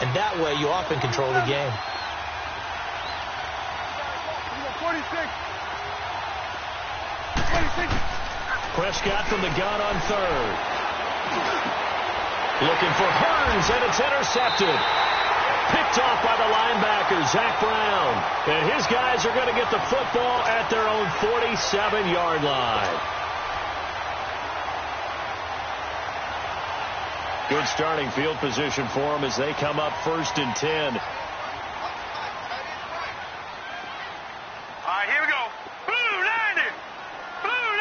and that way you often control the game. 46. Prescott from the gun on third. Looking for Hearns, and it's intercepted. Picked off by the linebacker, Zach Brown. And his guys are going to get the football at their own 47-yard line. Good starting field position for them as they come up 1st and 10. All right, here we go. Blue 90. Blue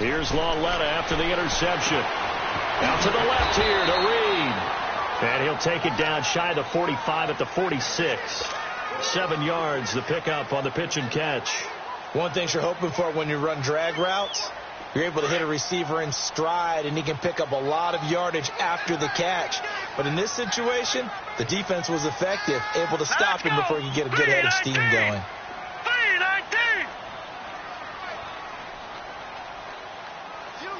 90. Here's Lauletta after the interception. Out to the left here to Reed. And he'll take it down shy of the 45 at the 46. 7 yards, the pickup on the pitch and catch. One thing you're hoping for when you run drag routes, you're able to hit a receiver in stride, and he can pick up a lot of yardage after the catch. But in this situation, the defense was effective, able to stop him before he could get a good head of steam going. 319. You.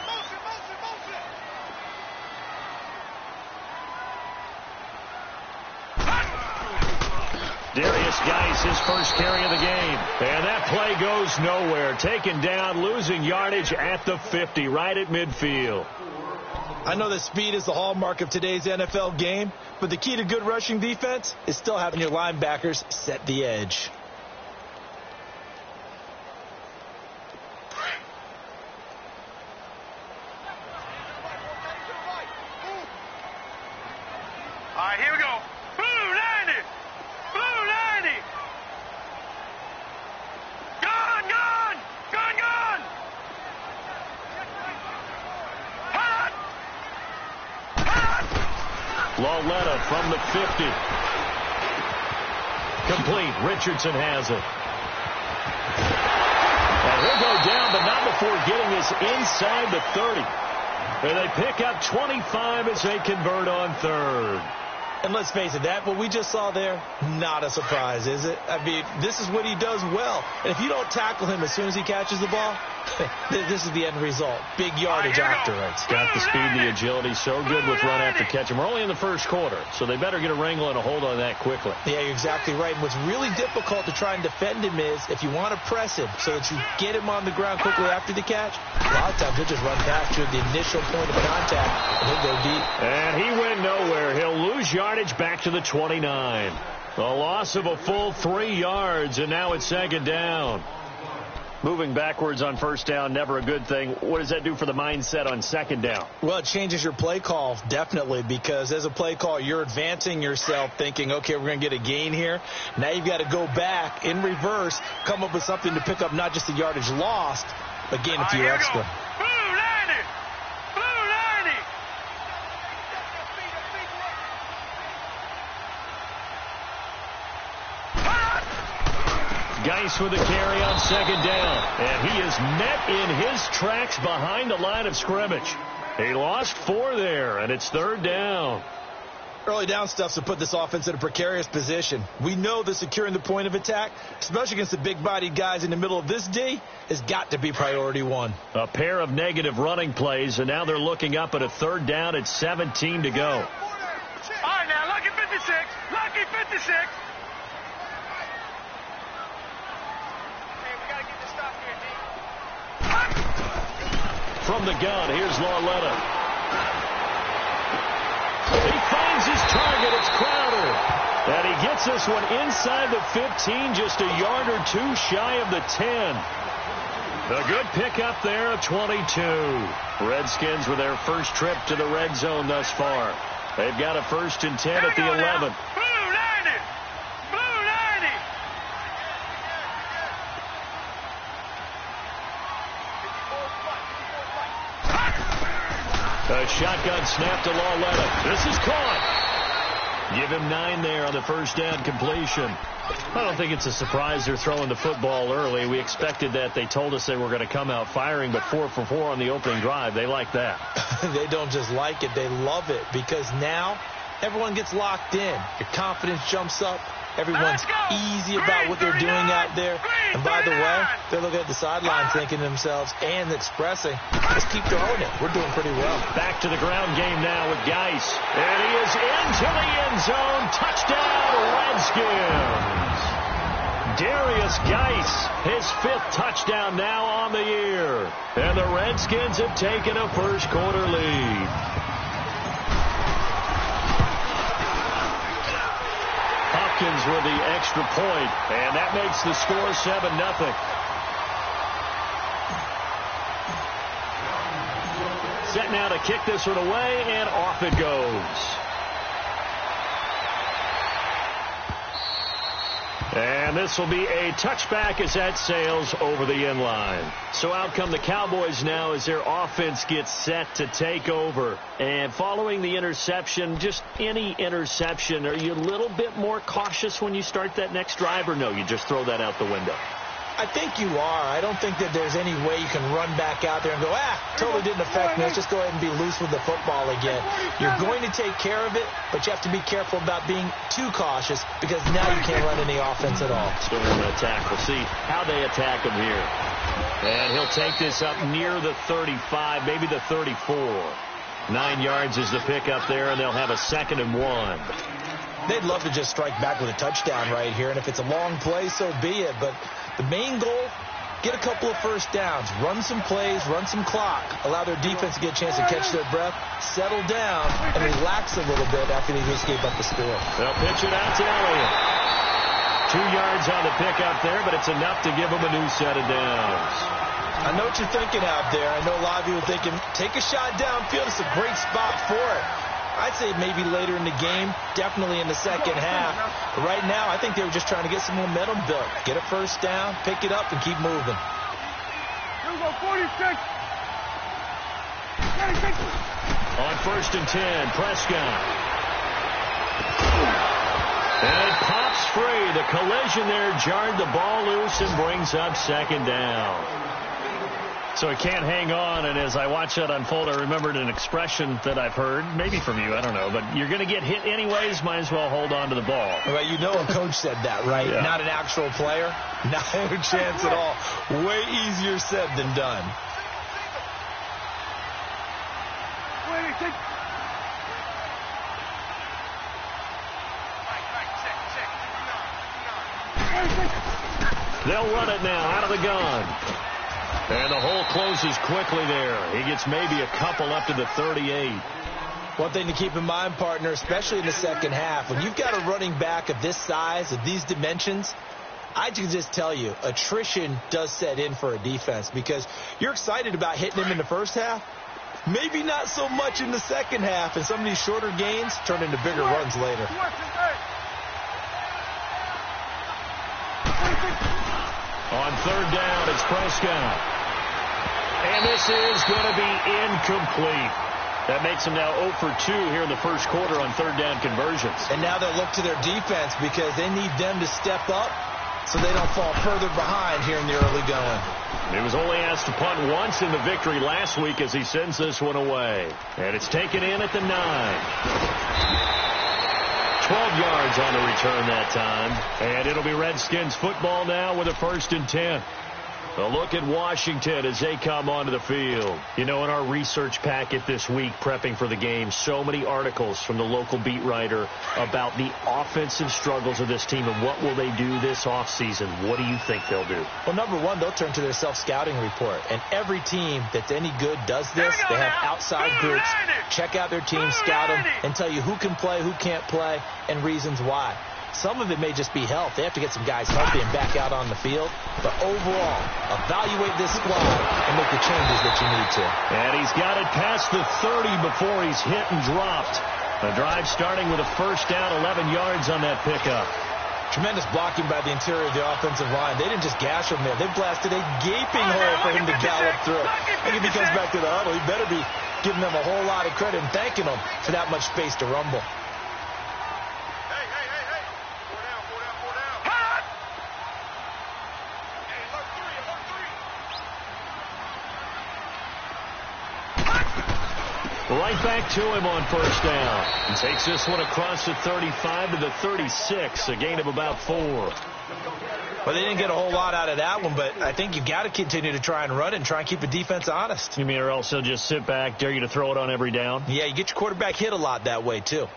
Motion. Darius Geis, his first carry of the game. And that play goes nowhere. Taken down, losing yardage at the 50, right at midfield. I know that speed is the hallmark of today's NFL game, but the key to good rushing defense is still having your linebackers set the edge. All right, here we go. Blue 90. Blue 90. Gone. Hot. Lauletta from the 50. Complete. Richardson has it. And he'll go down, but not before getting this inside the 30. And they pick up 25 as they convert on third. And let's face it, that what we just saw there, not a surprise, is it? I mean, this is what he does well. And if you don't tackle him as soon as he catches the ball, this is the end result. Big yardage afterwards. Got the speed, the agility, so good with run after catch. And we're only in the first quarter, so they better get a wrangle and a hold on that quickly. Yeah, you're exactly right. And what's really difficult to try and defend him is if you want to press him so that you get him on the ground quickly after the catch, a lot of times he'll just run past you at the initial point of contact, and he'll go deep. And he went nowhere. He'll lose yardage back to the 29. A loss of a full 3 yards, and now it's 2nd down. Moving backwards on 1st down, never a good thing. What does that do for the mindset on 2nd down? Well, it changes your play call, definitely, because as a play call, you're advancing yourself thinking, okay, we're going to get a gain here. Now you've got to go back in reverse, come up with something to pick up not just the yardage lost, but gain a few extra. Geis with a carry on 2nd down. And he is met in his tracks behind the line of scrimmage. He lost 4 there, and it's 3rd down. Early down stuff to put this offense in a precarious position. We know that securing the point of attack, especially against the big-bodied guys in the middle of this D, has got to be priority 1. A pair of negative running plays, and now they're looking up at a 3rd down at 17 to go. All right, now, lucky 56. Lucky 56. From the gun, here's Lauletta. He finds his target. It's Crowder. And he gets this one inside the 15, just a yard or 2 shy of the 10. A good pickup there of 22. Redskins with their first trip to the red zone thus far. They've got a 1st and 10 at the 11. A shotgun snap to Lauletta. This is caught. Give him 9 there on the 1st down completion. I don't think it's a surprise they're throwing the football early. We expected that. They told us they were going to come out firing, but 4 for 4 on the opening drive. They like that. They don't just like it. They love it because now everyone gets locked in. Your confidence jumps up. Everyone's easy about what they're doing out there. And by the way, they're looking at the sideline thinking to themselves and expressing, let's keep throwing it. We're doing pretty well. Back to the ground game now with Geis. And he is into the end zone. Touchdown, Redskins. Darius Geis, his 5th touchdown now on the year. And the Redskins have taken a first quarter lead. Hopkins with the extra point, and that makes the score 7-0. Set now to kick this one away, and off it goes. And this will be a touchback as that sails over the end line. So out come the Cowboys now as their offense gets set to take over. And following the interception, just any interception, are you a little bit more cautious when you start that next drive, or no, you just throw that out the window? I think you are. I don't think that there's any way you can run back out there and go, totally didn't affect me. Let's just go ahead and be loose with the football again. You're going to take care of it, but you have to be careful about being too cautious because now you can't run any offense at all. Still in the attack. We'll see how they attack him here. And he'll take this up near the 35, maybe the 34. 9 yards is the pickup there, and they'll have a 2nd and 1. They'd love to just strike back with a touchdown right here, and if it's a long play, so be it. But the main goal, get a couple of first downs, run some plays, run some clock, allow their defense to get a chance to catch their breath, settle down, and relax a little bit after they just gave up the score. They'll pitch it out to Elliott. 2 yards on the pickup there, but it's enough to give them a new set of downs. I know what you're thinking out there. I know a lot of you are thinking, take a shot downfield. It's a great spot for it. I'd say maybe later in the game, definitely in the second half. But right now, I think they were just trying to get some momentum built. Get a first down, pick it up, and keep moving. Here we go, 46. On 1st and 10, Prescott. And it pops free. The collision there jarred the ball loose and brings up 2nd down. So it can't hang on, and as I watch that unfold, I remembered an expression that I've heard, maybe from you, I don't know, but you're going to get hit anyways, might as well hold on to the ball. Right, you know a coach said that, right? Yeah. Not an actual player. Not a chance at all. Way easier said than done. They'll run it now out of the gun. And the hole closes quickly there. He gets maybe a couple up to the 38. One thing to keep in mind, partner, especially in the second half, when you've got a running back of this size, of these dimensions, I can just tell you, attrition does set in for a defense because you're excited about hitting him in the first half. Maybe not so much in the second half, and some of these shorter gains turn into bigger runs later. On 3rd down, it's Prescott. And this is going to be incomplete. That makes them now 0 for 2 here in the first quarter on 3rd down conversions. And now they'll look to their defense because they need them to step up so they don't fall further behind here in the early going. He was only asked to punt once in the victory last week as he sends this one away. And it's taken in at the 9. 12 yards on the return that time. And it'll be Redskins football now with a 1st and 10. A look at Washington as they come onto the field. You know, in our research packet this week, prepping for the game, so many articles from the local beat writer about the offensive struggles of this team and what will they do this offseason. What do you think they'll do? Well, number one, they'll turn to their self-scouting report. And every team that's any good does this. They have outside groups, check out their team, scout them, and tell you who can play, who can't play, and reasons why. Some of it may just be health. They have to get some guys healthy and back out on the field. But overall, evaluate this squad and make the changes that you need to. And he's got it past the 30 before he's hit and dropped. The drive starting with a 1st down, 11 yards on that pickup. Tremendous blocking by the interior of the offensive line. They didn't just gash him there. They blasted a gaping hole for him to gallop through. I think if he comes back to the huddle, he better be giving them a whole lot of credit and thanking them for that much space to rumble. Right back to him on 1st down. He takes this one across the 35 to the 36, a gain of about 4. Well, they didn't get a whole lot out of that one, but I think you've got to continue to try and run it and try and keep the defense honest. You mean or else they'll just sit back, dare you to throw it on every down? Yeah, you get your quarterback hit a lot that way, too.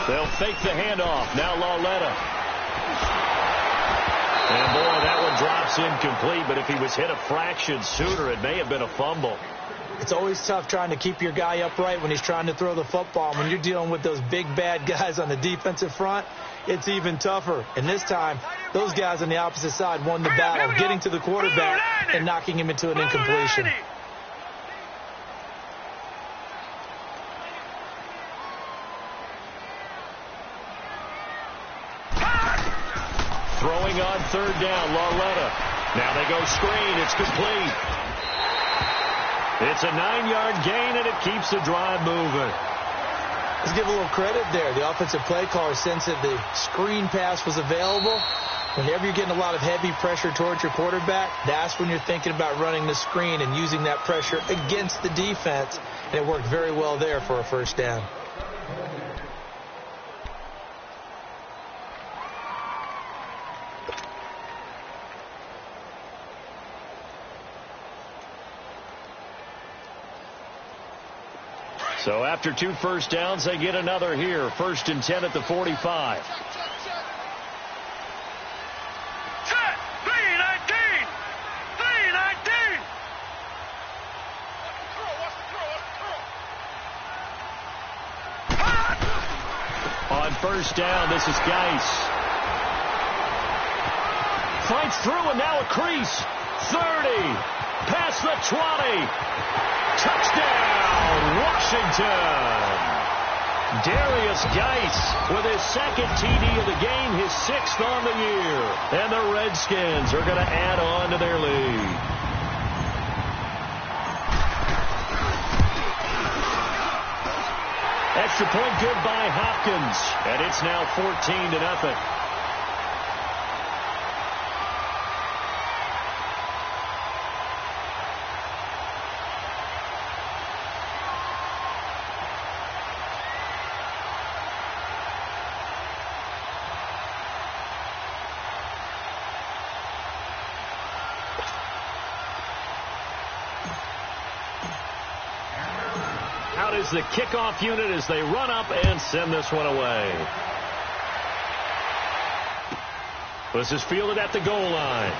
They'll fake the handoff. Now Loletta. And boy, that one drops incomplete, but if he was hit a fraction sooner, it may have been a fumble. It's always tough trying to keep your guy upright when he's trying to throw the football. When you're dealing with those big, bad guys on the defensive front, it's even tougher. And this time, those guys on the opposite side won the battle, getting to the quarterback and knocking him into an incompletion. Throwing on third down, Loletta. Now they go screen. It's complete. It's a 9-yard gain, and it keeps the drive moving. Let's give a little credit there. The offensive play caller sensed that the screen pass was available. Whenever you're getting a lot of heavy pressure towards your quarterback, that's when you're thinking about running the screen and using that pressure against the defense. And it worked very well there for a first down. So after 2 first downs, they get another here. 1st and 10 at the 45. Set! 3-19! 3-19! On first down, this is Geis. Fights through and now a crease. 30. Past the 20. Touchdown, Washington. Darius Geis with his 2nd TD of the game, his 6th on the year. And the Redskins are going to add on to their lead. Extra point good by Hopkins. And it's now 14-0. Out is the kickoff unit as they run up and send this one away. This is fielded at the goal line.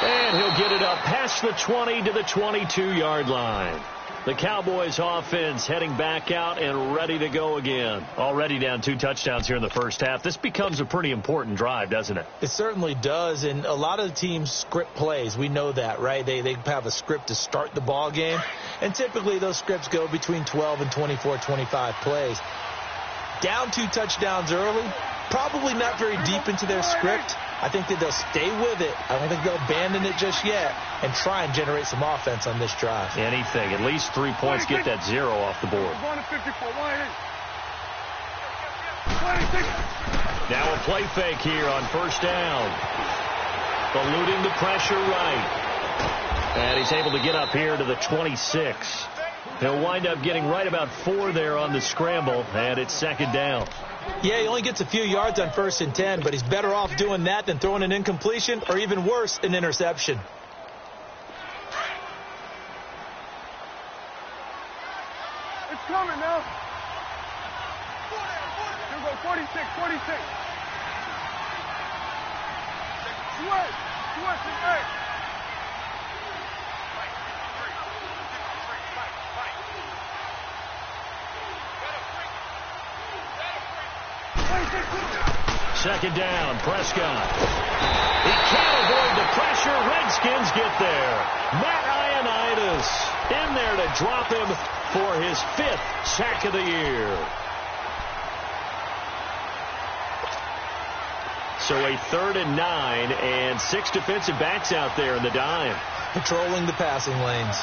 And he'll get it up past the 20 to the 22-yard line. The Cowboys offense heading back out and ready to go again. Already down 2 touchdowns here in the first half. This becomes a pretty important drive, doesn't it? It certainly does, and a lot of the teams script plays. We know that, right? They have a script to start the ball game, and typically those scripts go between 12 and 24, 25 plays. Down 2 touchdowns early, probably not very deep into their script. I think that they'll stay with it. I don't think they'll abandon it just yet and try and generate some offense on this drive. Anything. At least 3 points, get that 0 off the board. Now a play fake here on first down. Eluding the pressure right. And he's able to get up here to the 26. He'll wind up getting right about 4 there on the scramble, and it's 2nd down. Yeah, he only gets a few yards on 1st and 10, but he's better off doing that than throwing an incompletion or even worse, an interception. It's coming now. Here we go, 46, 46. Hey. Second down, Prescott. He can't avoid the pressure. Redskins get there. Matt Ioannidis in there to drop him for his 5th sack of the year. So a 3rd and 9 and 6 defensive backs out there in the dime. Patrolling the passing lanes.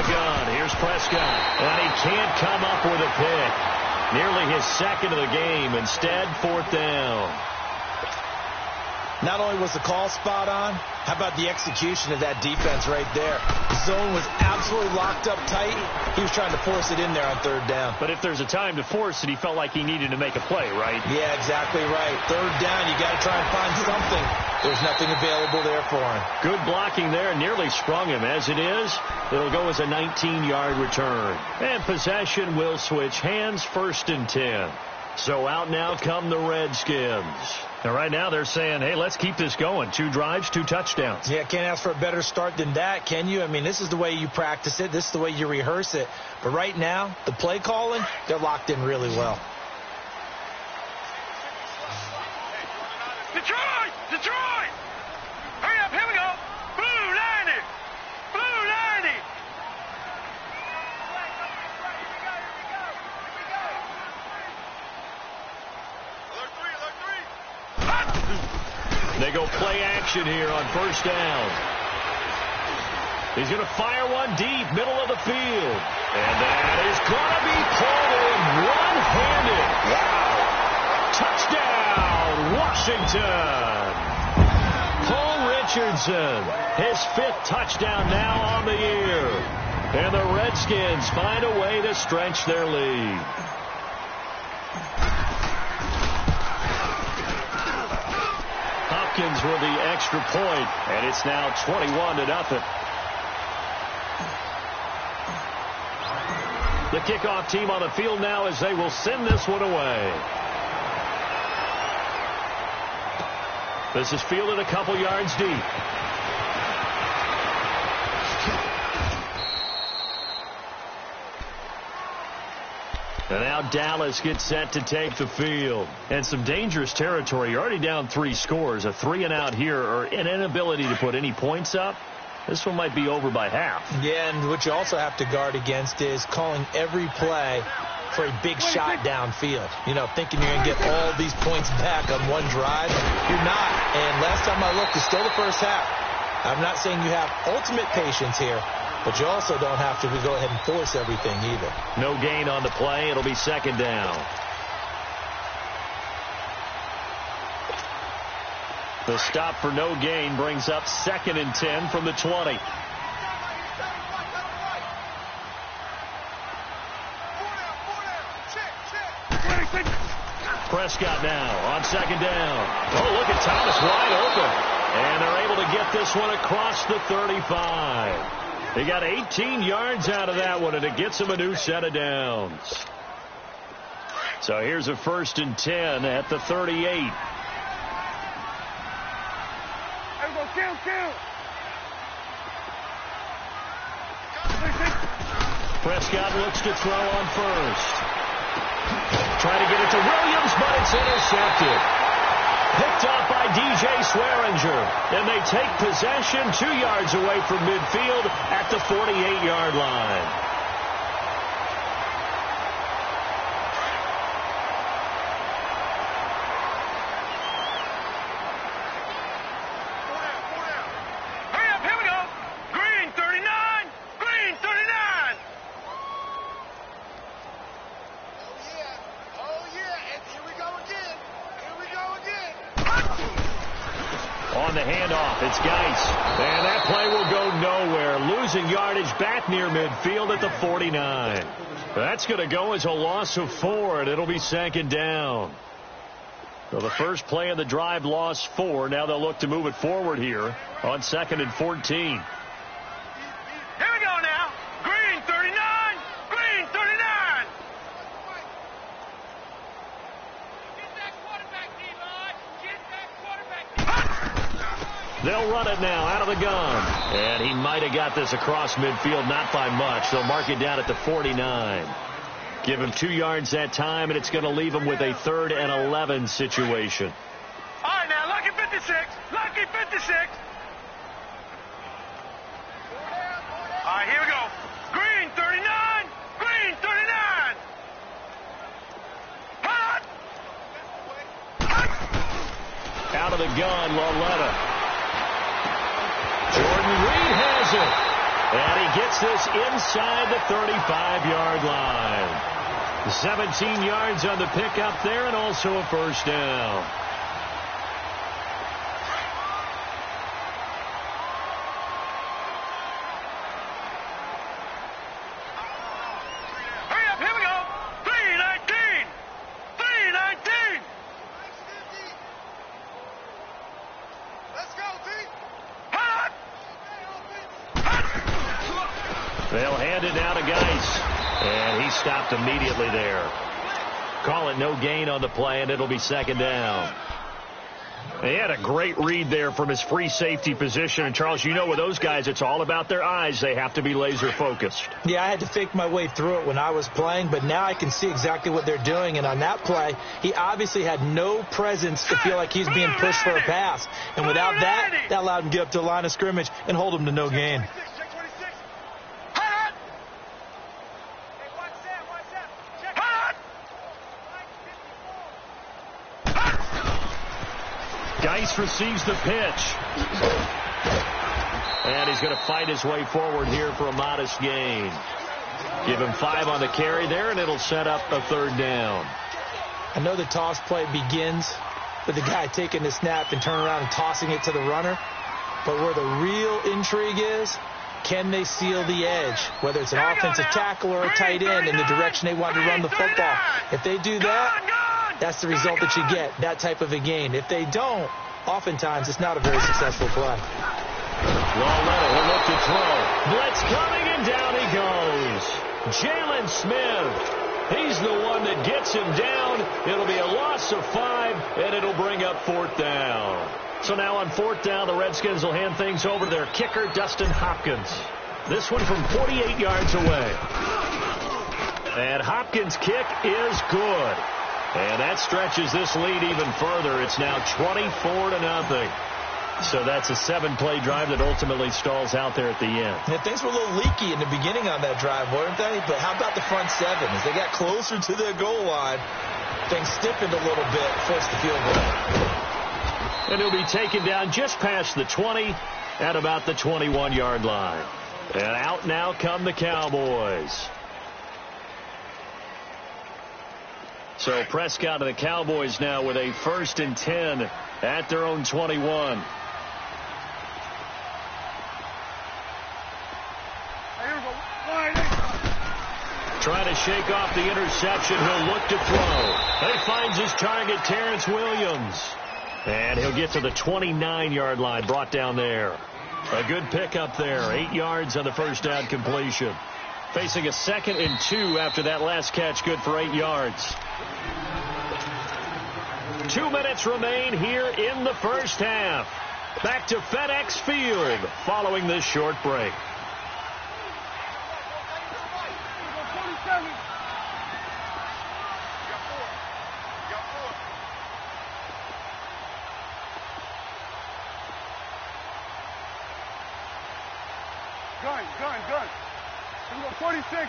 the gun. Here's Prescott. And he can't come up with a pick. Nearly his second of the game. Instead, 4th down. Not only was the call spot on, how about the execution of that defense right there? The zone was absolutely locked up tight. He was trying to force it in there on 3rd down. But if there's a time to force it, he felt like he needed to make a play, right? Yeah, exactly right. 3rd down, you got to try and find something. There's nothing available there for him. Good blocking there. Nearly sprung him. As it is, it'll go as a 19-yard return. And possession will switch hands, 1st and 10. So out now come the Redskins. Now, right now, they're saying, hey, let's keep this going. 2 drives, 2 touchdowns. Yeah, can't ask for a better start than that, can you? I mean, this is the way you practice it. This is the way you rehearse it. But right now, the play calling, they're locked in really well. Detroit! Detroit! Hurry up, here we go! Blue 90! Blue 90! They go play action here on 1st down. He's going to fire one deep, middle of the field. And that is going to be pulled in one-handed. Wow. Touchdown, Washington. Paul Richardson, his 5th touchdown now on the year. And the Redskins find a way to stretch their lead. Hopkins with the extra point, and it's now 21-0. The kickoff team on the field now as they will send this one away. This is fielded a couple yards deep. And now Dallas gets set to take the field. And some dangerous territory. You're already down 3 scores. A 3-and-out here, or an inability to put any points up. This one might be over by half. Yeah, and what you also have to guard against is calling every play for a big shot downfield. You know, thinking you're going to get all these points back on one drive. You're not. And last time I looked, it's still the first half. I'm not saying you have ultimate patience here, but you also don't have to go ahead and force everything either. No gain on the play. It'll be 2nd down. The stop for no gain brings up 2nd and 10 from the 20. Prescott now on 2nd down. Oh, look at Thomas wide open. And they're able to get this one across the 35. They got 18 yards out of that one, and it gets them a new set of downs. So here's a 1st and 10 at the 38. Prescott looks to throw on 1st. Trying to get it to Williams, but it's intercepted. Picked off by DJ Swearinger. And they take possession 2 yards away from midfield at the 48-yard line. On the handoff, it's Geis. And that play will go nowhere. Losing yardage back near midfield at the 49. That's going to go as a loss of 4, and it'll be 2nd down. So the first play of the drive lost 4. Now they'll look to move it forward here on 2nd and 14. Here we go now. Green 39. Green 39. Get that quarterback, D-line. Get that quarterback. They'll run it now out of the gun. And he might have got this across midfield, not by much. They'll mark it down at the 49. Give him 2 yards that time, and it's going to leave him with a 3rd and 11 situation. All right, now, lucky 56. Lucky 56. All right, here we go. Green 39. Green 39. Hot. Out of the gun, Lauletta. Jordan Reed has it. And he gets this inside the 35-yard line. 17 yards on the pickup there and also a first down. Hurry up, here we go. 319. 319. Let's go, D. Hot. They'll hand it now to Geis. And he stopped immediately there. Call it no gain on the play, and it'll be second down. He had a great read there from his free safety position. And, Charles, you know with those guys, it's all about their eyes. They have to be laser-focused. Yeah, I had to fake my way through it when I was playing, but now I can see exactly what they're doing. And on that play, he obviously had no presence to feel like he's being pushed for a pass. And without that, that allowed him to get up to the line of scrimmage and hold him to no gain. Geis receives the pitch. And he's going to fight his way forward here for a modest gain. Give him 5 on the carry there, and it'll set up a third down. I know the toss play begins with the guy taking the snap and turning around and tossing it to the runner. But where the real intrigue is, can they seal the edge? Whether it's an offensive tackle or a tight end in the direction they want to run the football. If they do that, that's the result that you get, that type of a gain. If they don't, oftentimes it's not a very successful play. Walletta will look to throw. Blitz coming, and down he goes. Jalen Smith. He's the one that gets him down. It'll be a loss of 5, and it'll bring up fourth down. So now on fourth down, the Redskins will hand things over to their kicker, Dustin Hopkins. This one from 48 yards away. And Hopkins' kick is good. And that stretches this lead even further. It's now 24-0. So that's a 7-play drive that ultimately stalls out there at the end. Yeah, things were a little leaky in the beginning on that drive, weren't they? But how about the front 7? As they got closer to their goal line, things stiffened a little bit, forced the field goal. And he'll be taken down just past the 20 at about the 21-yard line. And out now come the Cowboys. So Prescott and the Cowboys now with a 1st and 10 at their own 21. Trying to shake off the interception. He'll look to throw. He finds his target, Terrence Williams. And he'll get to the 29-yard line, brought down there. A good pickup there. 8 yards on the first down completion. Facing a 2nd and 2 after that last catch, good for 8 yards. 2 minutes remain here in the first half. Back to FedEx Field following this short break. Gun. We go 46. Hey,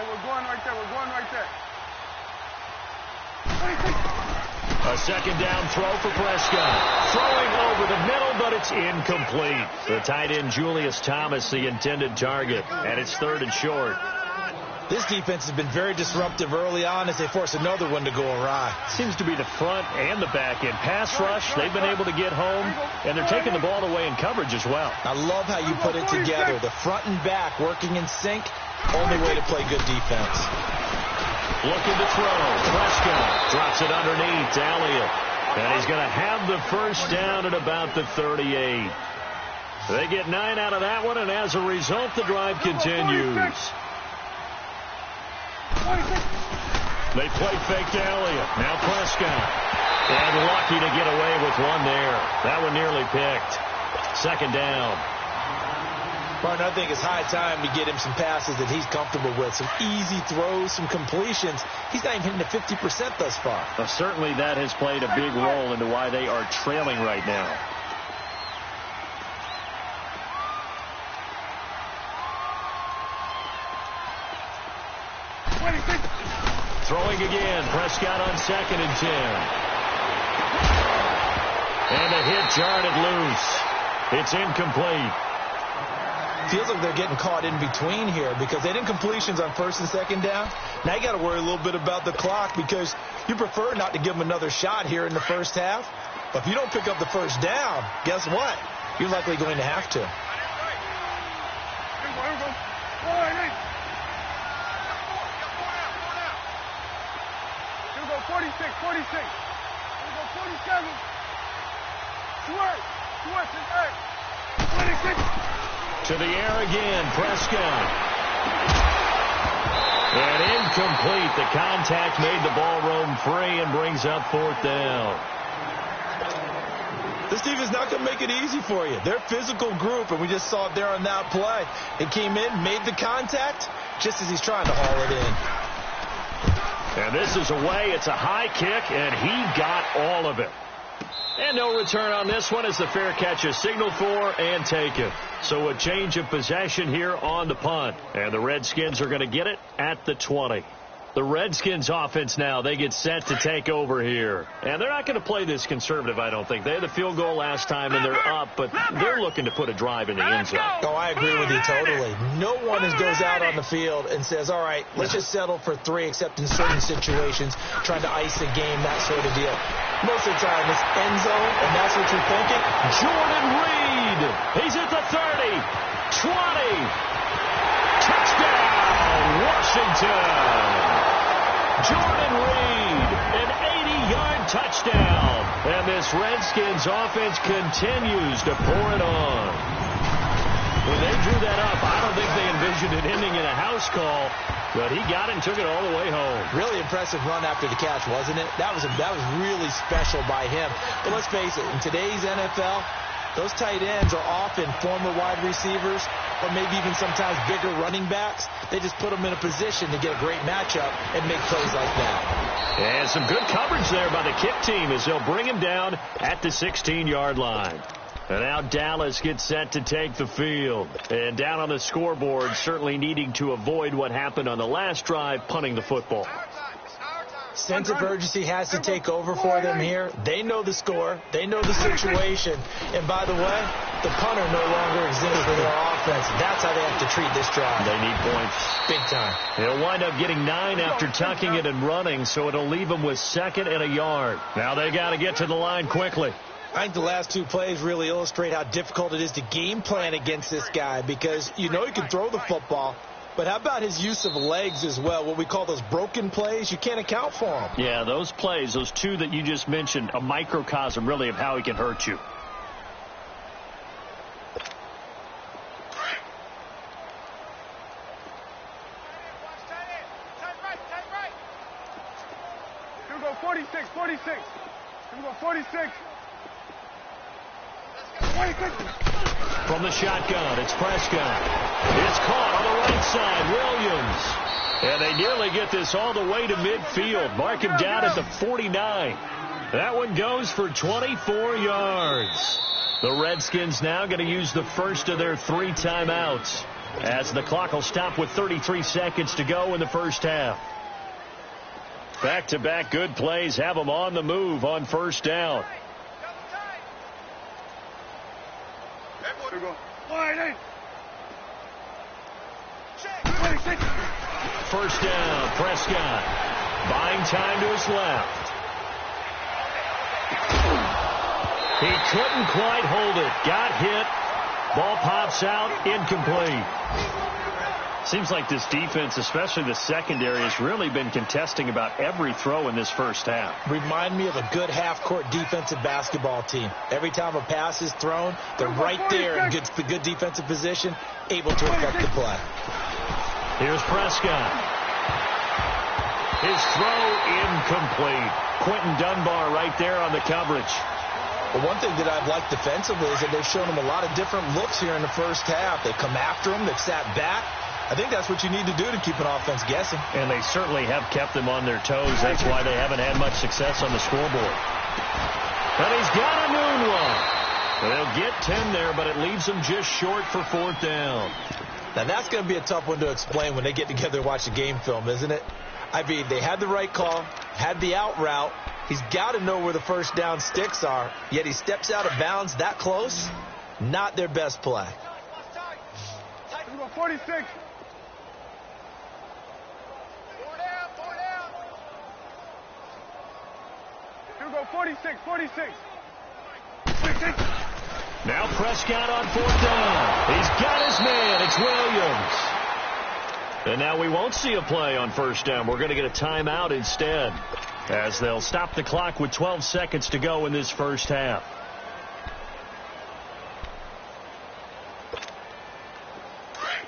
we're going right there. 46. A 2nd down throw for Prescott. Throwing over the middle, but it's incomplete. The tight end, Julius Thomas, the intended target, and it's 3rd and short. This defense has been very disruptive early on as they force another one to go awry. Seems to be the front and the back end. Pass rush, they've been able to get home, and they're taking the ball away in coverage as well. I love how you put it together. The front and back working in sync, only way to play good defense. Looking to throw. Prescott drops it underneath to Elliott. And he's going to have the first down at about the 38. They get 9 out of that one, and as a result, the drive continues. They play fake to Elliott. Now Prescott. And lucky to get away with one there. That one nearly picked. 2nd down. Martin, I think it's high time to get him some passes that he's comfortable with. Some easy throws, some completions. He's not even hitting the 50% thus far. Well, certainly that has played a big role into why they are trailing right now. Throwing again. Prescott on 2nd and 10. And a hit jarred it loose. It's incomplete. Feels like they're getting caught in between here because they didn't completions on first and second down. Now you got to worry a little bit about the clock because you prefer not to give them another shot here in the first half. But if you don't pick up the first down, guess what? You're likely going to have to. Here we go, 46, 46. Here we go, 47. Swerve, 26. To the air again, Prescott. And incomplete. The contact made the ball roam free and brings up fourth down. This team is not going to make it easy for you. They're a physical group, and we just saw it there on that play. It came in, made the contact, just as he's trying to haul it in. And this is away. It's a high kick, and he got all of it. And no return on this one as the fair catch is signaled for and taken. So a change of possession here on the punt. And the Redskins are going to get it at the 20. The Redskins offense now, they get set to take over here. And they're not going to play this conservative, I don't think. They had the field goal last time, and they're up, but they're looking to put a drive in the end zone. Oh, I agree with you totally. No one goes out on the field and says, all right, let's just settle for 3, except in certain situations, trying to ice a game, that sort of deal. Most of the time, it's end zone, and that's what you're thinking. Jordan Reed, he's at the 30, 20, touchdown, Washington. Jordan Reed, an 80-yard touchdown. And this Redskins offense continues to pour it on. When they drew that up, I don't think they envisioned it ending in a house call, but he got it and took it all the way home. Really impressive run after the catch, wasn't it? That was really special by him. But let's face it, in today's NFL, those tight ends are often former wide receivers or maybe even sometimes bigger running backs. They just put them in a position to get a great matchup and make plays like that. And some good coverage there by the kick team as they'll bring him down at the 16-yard line. And now Dallas gets set to take the field. And down on the scoreboard, certainly needing to avoid what happened on the last drive, punting the football. Sense of urgency has to take over for them here. They know the score. They know the situation. And by the way, the punter no longer exists for their offense. That's how they have to treat this drive. They need points. Big time. They'll wind up getting 9 after tucking it and running, so it'll leave them with 2nd and a yard. Now they got to get to the line quickly. I think the last 2 plays really illustrate how difficult it is to game plan against this guy because you know he can throw the football. But how about his use of legs as well, what we call those broken plays? You can't account for them. Yeah, those plays, those 2 that you just mentioned, a microcosm really of how he can hurt you. Here we go, 46, 46. Here we go, 46. 26. From the shotgun, it's Prescott. It's caught on the right side, Williams. And they nearly get this all the way to midfield. Mark him down at the 49. That one goes for 24 yards. The Redskins now going to use the first of their 3 timeouts as the clock will stop with 33 seconds to go in the first half. Back-to-back good plays have them on the move on first down. Here we go. 1-8. First down, Prescott. Buying time to his left. He couldn't quite hold it. Got hit. Ball pops out. Incomplete. Seems like this defense, especially the secondary, has really been contesting about every throw in this first half. Remind me of a good half-court defensive basketball team. Every time a pass is thrown, they're right there in good defensive position, able to affect the play. Here's Prescott. His throw incomplete. Quentin Dunbar right there on the coverage. Well, one thing that I've liked defensively is that they've shown him a lot of different looks here in the first half. They come after him. They've sat back. I think that's what you need to do to keep an offense guessing. And they certainly have kept them on their toes. That's why they haven't had much success on the scoreboard. And he's got a moonwalk. They'll get 10 there, but it leaves them just short for 4th down. Now, that's going to be a tough one to explain when they get together and watch the game film, isn't it? I mean, they had the right call, had the out route. He's got to know where the first down sticks are, yet he steps out of bounds that close. Not their best play. 46. 4 down. Here we go, 46. Now Prescott on 4th down. He's got his man. It's Williams. And now we won't see a play on 1st down. We're going to get a timeout instead, as they'll stop the clock with 12 seconds to go in this 1st half.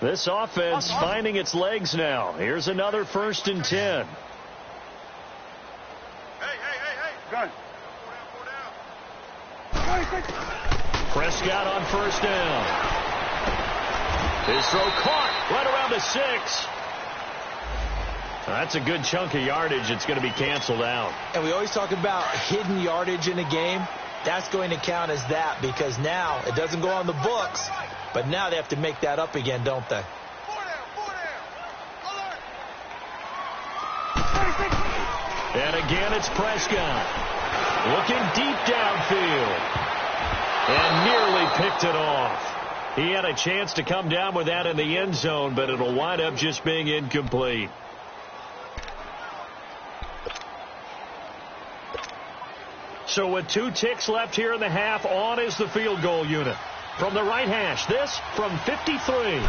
This offense finding its legs now. Here's another 1st and 10. Hey. Gun. 4 down. Prescott on 1st down. His throw caught right around the 6. That's a good chunk of yardage. It's going to be canceled out. And we always talk about hidden yardage in a game. That's going to count as that, because now it doesn't go on the books, but now they have to make that up again, don't they? 4 down. Alert. And again, it's Prescott. Looking deep downfield. And nearly picked it off. He had a chance to come down with that in the end zone, but it'll wind up just being incomplete. So with 2 ticks left here in the half, on is the field goal unit. From the right hash, this from 53.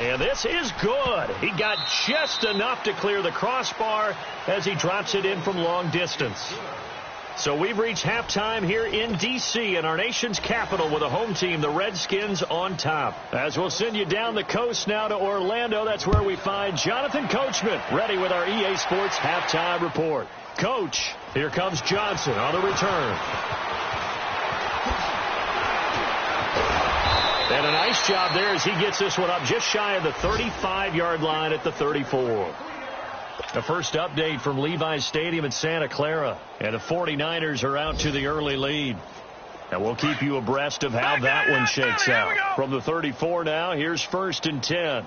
And this is good. He got just enough to clear the crossbar as he drops it in from long distance. So we've reached halftime here in D.C. in our nation's capital with a home team, the Redskins, on top. As we'll send you down the coast now to Orlando, that's where we find Jonathan Coachman ready with our EA Sports halftime report. Coach, here comes Johnson on the return. And a nice job there as he gets this one up just shy of the 35-yard line at the 34. The first update from Levi's Stadium in Santa Clara, and the 49ers are out to the early lead. And we'll keep you abreast of how that one shakes out. From the 34 now, here's 1st and 10.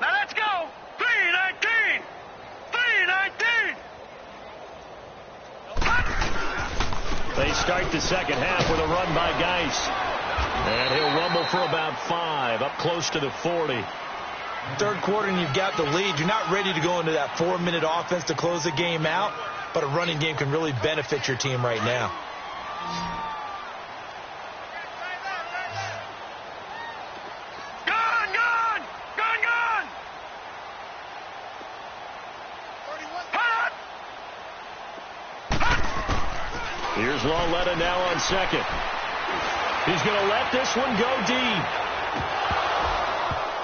Now let's go. 3-19. They start the second half with a run by Geis. And he'll rumble for about 5, up close to the 40. Third quarter and you've got the lead. You're not ready to go into that 4-minute offense to close the game out, but a running game can really benefit your team right now. Gun! Here's Loletta now on 2nd. He's going to let this one go deep.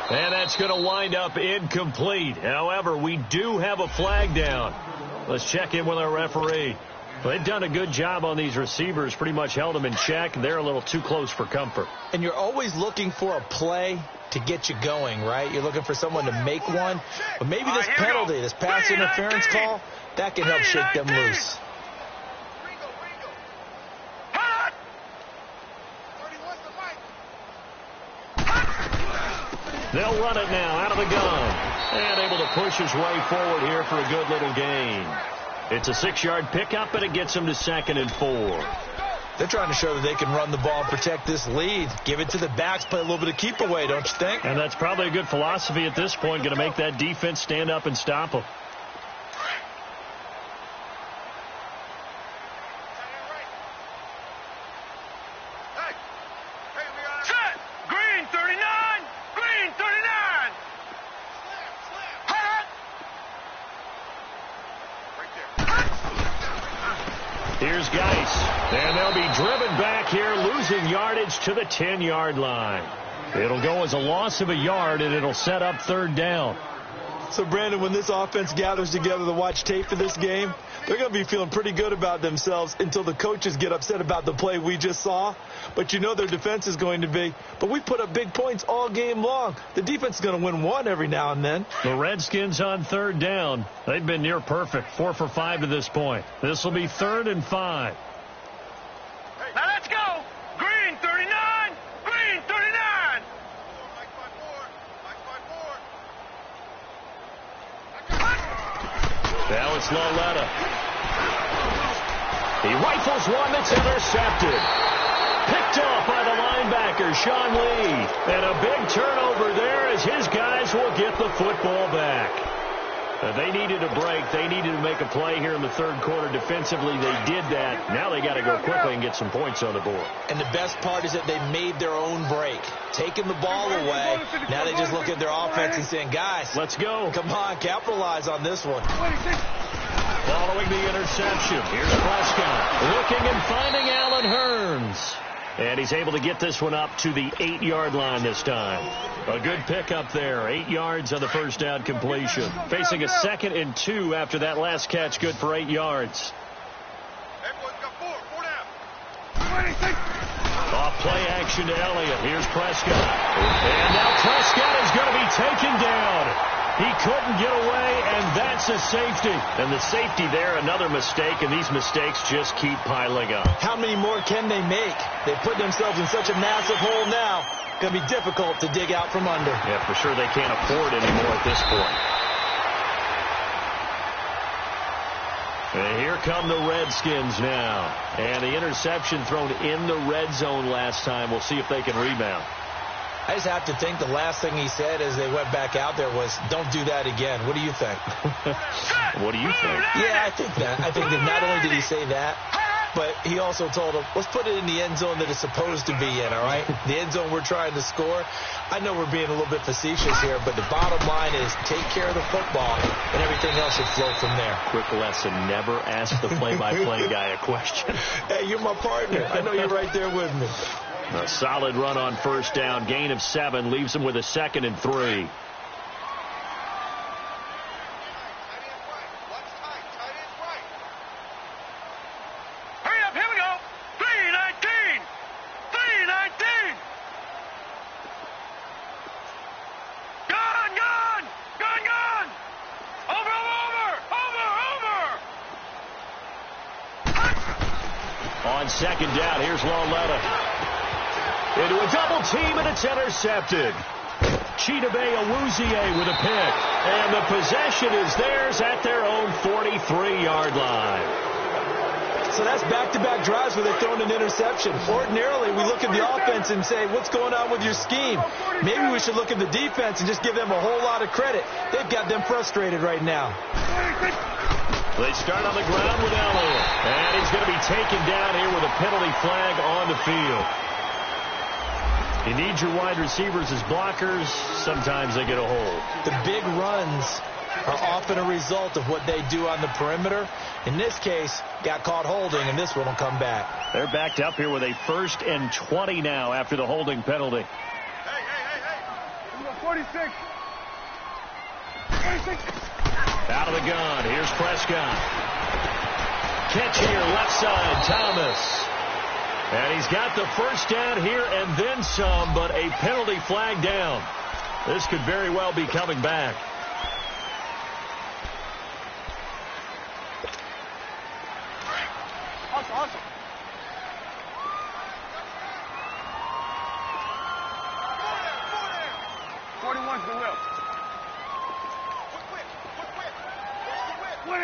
And that's going to wind up incomplete. However, we do have a flag down. Let's check in with our referee. Well, they've done a good job on these receivers, pretty much held them in check. They're a little too close for comfort. And you're always looking for a play to get you going, right? You're looking for someone to make one. But maybe this penalty, this pass interference call, that can help shake them loose. They'll run it now out of the gun. And able to push his way forward here for a good little gain. It's a 6-yard pickup, and it gets him to 2nd and 4. They're trying to show that they can run the ball and protect this lead. Give it to the backs, play a little bit of keep away, don't you think? And that's probably a good philosophy at this point, going to make that defense stand up and stop them. Here's Geis, and they'll be driven back here, losing yardage to the 10-yard line. It'll go as a loss of a yard, and it'll set up 3rd down. So, Brandon, when this offense gathers together to watch tape for this game, they're going to be feeling pretty good about themselves until the coaches get upset about the play we just saw. But you know their defense is going to be. But we put up big points all game long. The defense is going to win one every now and then. The Redskins on 3rd down. They've been near perfect, 4 for 5 to this point. This will be 3rd and 5. Now let's go. Green 39. Green 39. Now it's Loletta. He rifles one that's intercepted. Picked off by the linebacker, Sean Lee. And a big turnover there as his guys will get the football back. They needed a break. They needed to make a play here in the third quarter. Defensively, they did that. Now they got to go quickly and get some points on the board. And the best part is that they made their own break. Taking the ball away. Now they just look at their offense and saying, guys, let's go. Come on, capitalize on this one. Following the interception, here's Prescott. Looking and finding Allen Hurns. And he's able to get this one up to the 8-yard line this time. A good pickup there. 8 yards on the first down completion. Facing a 2nd and 2 after that last catch. Good for 8 yards. Everyone's got four down. Off play action to Elliott. Here's Prescott. And now Prescott is going to be taken down. He couldn't get away, and that's a safety. And the safety there, another mistake, and these mistakes just keep piling up. How many more can they make? They put themselves in such a massive hole now. Going to be difficult to dig out from under. Yeah, for sure they can't afford anymore at this point. And here come the Redskins now. And the interception thrown in the red zone last time. We'll see if they can rebound. I just have to think the last thing he said as they went back out there was, don't do that again. What do you think? What do you think? Yeah, I think that. I think that not only did he say that, but he also told them, let's put it in the end zone that it's supposed to be in, all right? The end zone we're trying to score. I know we're being a little bit facetious here, but the bottom line is take care of the football, and everything else will flow from there. Quick lesson, never ask the play-by-play guy a question. Hey, you're my partner. I know you're right there with me. A solid run on first down. Gain of 7 leaves him with a 2nd and 3. Hurry up, here we go. 319. 319. Gone. Over. On second down, here's Lauletta. Into a double team, and it's intercepted. C1w1X with a pick. And the possession is theirs at their own 43-yard line. So that's back-to-back drives where they've thrown an interception. Ordinarily, we look at the offense and say, what's going on with your scheme? Maybe we should look at the defense and just give them a whole lot of credit. They've got them frustrated right now. They start on the ground with Elliott. And he's going to be taken down here with a penalty flag on the field. You need your wide receivers as blockers. Sometimes they get a hold. The big runs are often a result of what they do on the perimeter. In this case, got caught holding, and this one will come back. They're backed up here with a 1st and 20 now after the holding penalty. Hey. 46. Out of the gun. Here's Prescott. Catch here, left side, Thomas. And he's got the first down here and then some, but a penalty flag down. This could very well be coming back. Awesome. 41's the will.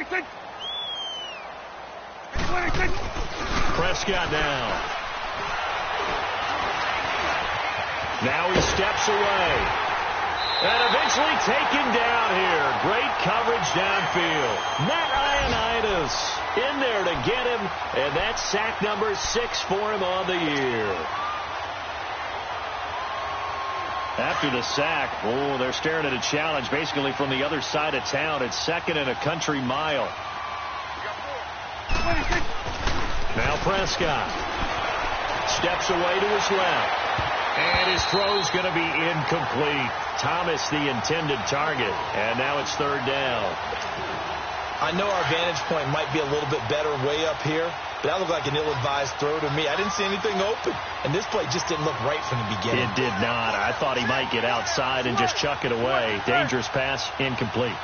Quick. 26. Prescott now. Now he steps away. And eventually taken down here. Great coverage downfield. Matt Ioannidis in there to get him. And that's sack number 6 for him on the year. After the sack, they're staring at a challenge basically from the other side of town. It's 2nd and a country mile. Now Prescott steps away to his left. And his throw's going to be incomplete. Thomas, the intended target. And now it's 3rd down. I know our vantage point might be a little bit better way up here, but that looked like an ill-advised throw to me. I didn't see anything open. And this play just didn't look right from the beginning. It did not. I thought he might get outside and just chuck it away. Dangerous pass, incomplete.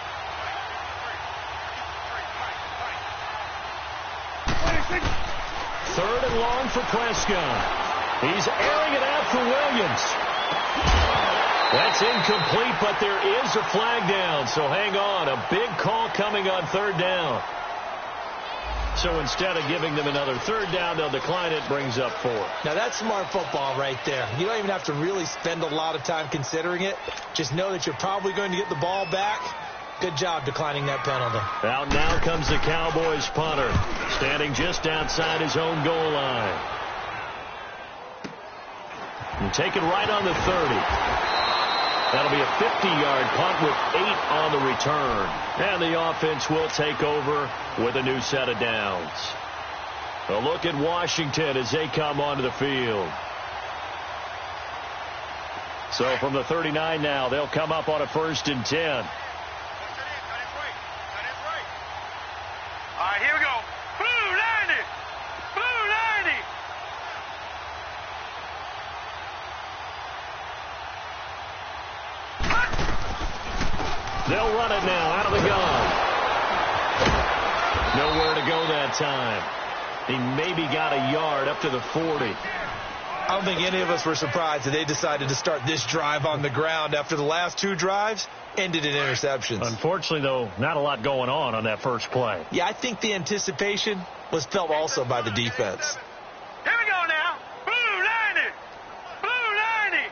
3rd and long for Prescott. He's airing it out for Williams. That's incomplete, but there is a flag down, so hang on. A big call coming on 3rd down. So instead of giving them another third down, they'll decline it, brings up 4. Now, that's smart football right there. You don't even have to really spend a lot of time considering it. Just know that you're probably going to get the ball back. Good job declining that penalty. Out now comes the Cowboys punter, standing just outside his own goal line. And taken right on the 30. That'll be a 50-yard punt with 8 on the return. And the offense will take over with a new set of downs. A look at Washington as they come onto the field. So from the 39 now, they'll come up on a 1st and 10. All right, here we go. Blue 90. Blue 90. They'll run it now out of the gun. Nowhere to go that time. He maybe got a yard up to the 40. I don't think any of us were surprised that they decided to start this drive on the ground after the last 2 drives ended in interceptions. Unfortunately, though, not a lot going on that first play. Yeah, I think the anticipation was felt also by the defense. Here we go now. Blue 90. Blue 90.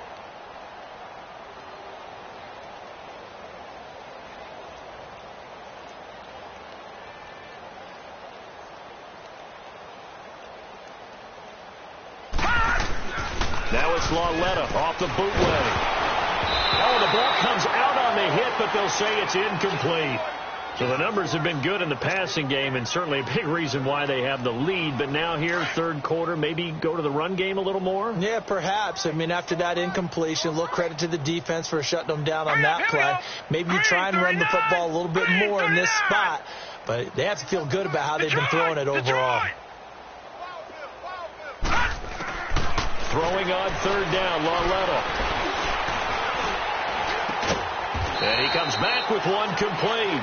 Now it's Della off the bootleg. Oh, the ball comes out on the hit, but they'll say it's incomplete. So the numbers have been good in the passing game, and certainly a big reason why they have the lead. But now here, third quarter, maybe go to the run game a little more? Yeah, perhaps. I mean, after that incompletion, look, credit to the defense for shutting them down on that play. Maybe you try and run the football a little bit more in this spot, but they have to feel good about how they've been throwing it overall. Throwing on 3rd down, Della. And he comes back with one complete.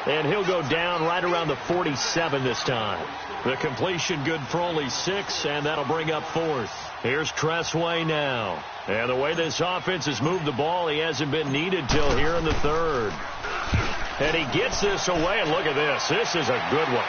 And he'll go down right around the 47 this time. The completion good for only 6, and that'll bring up 4th. Here's Tressway now. And the way this offense has moved the ball, he hasn't been needed till here in the 3rd. And he gets this away, and look at this. This is a good one.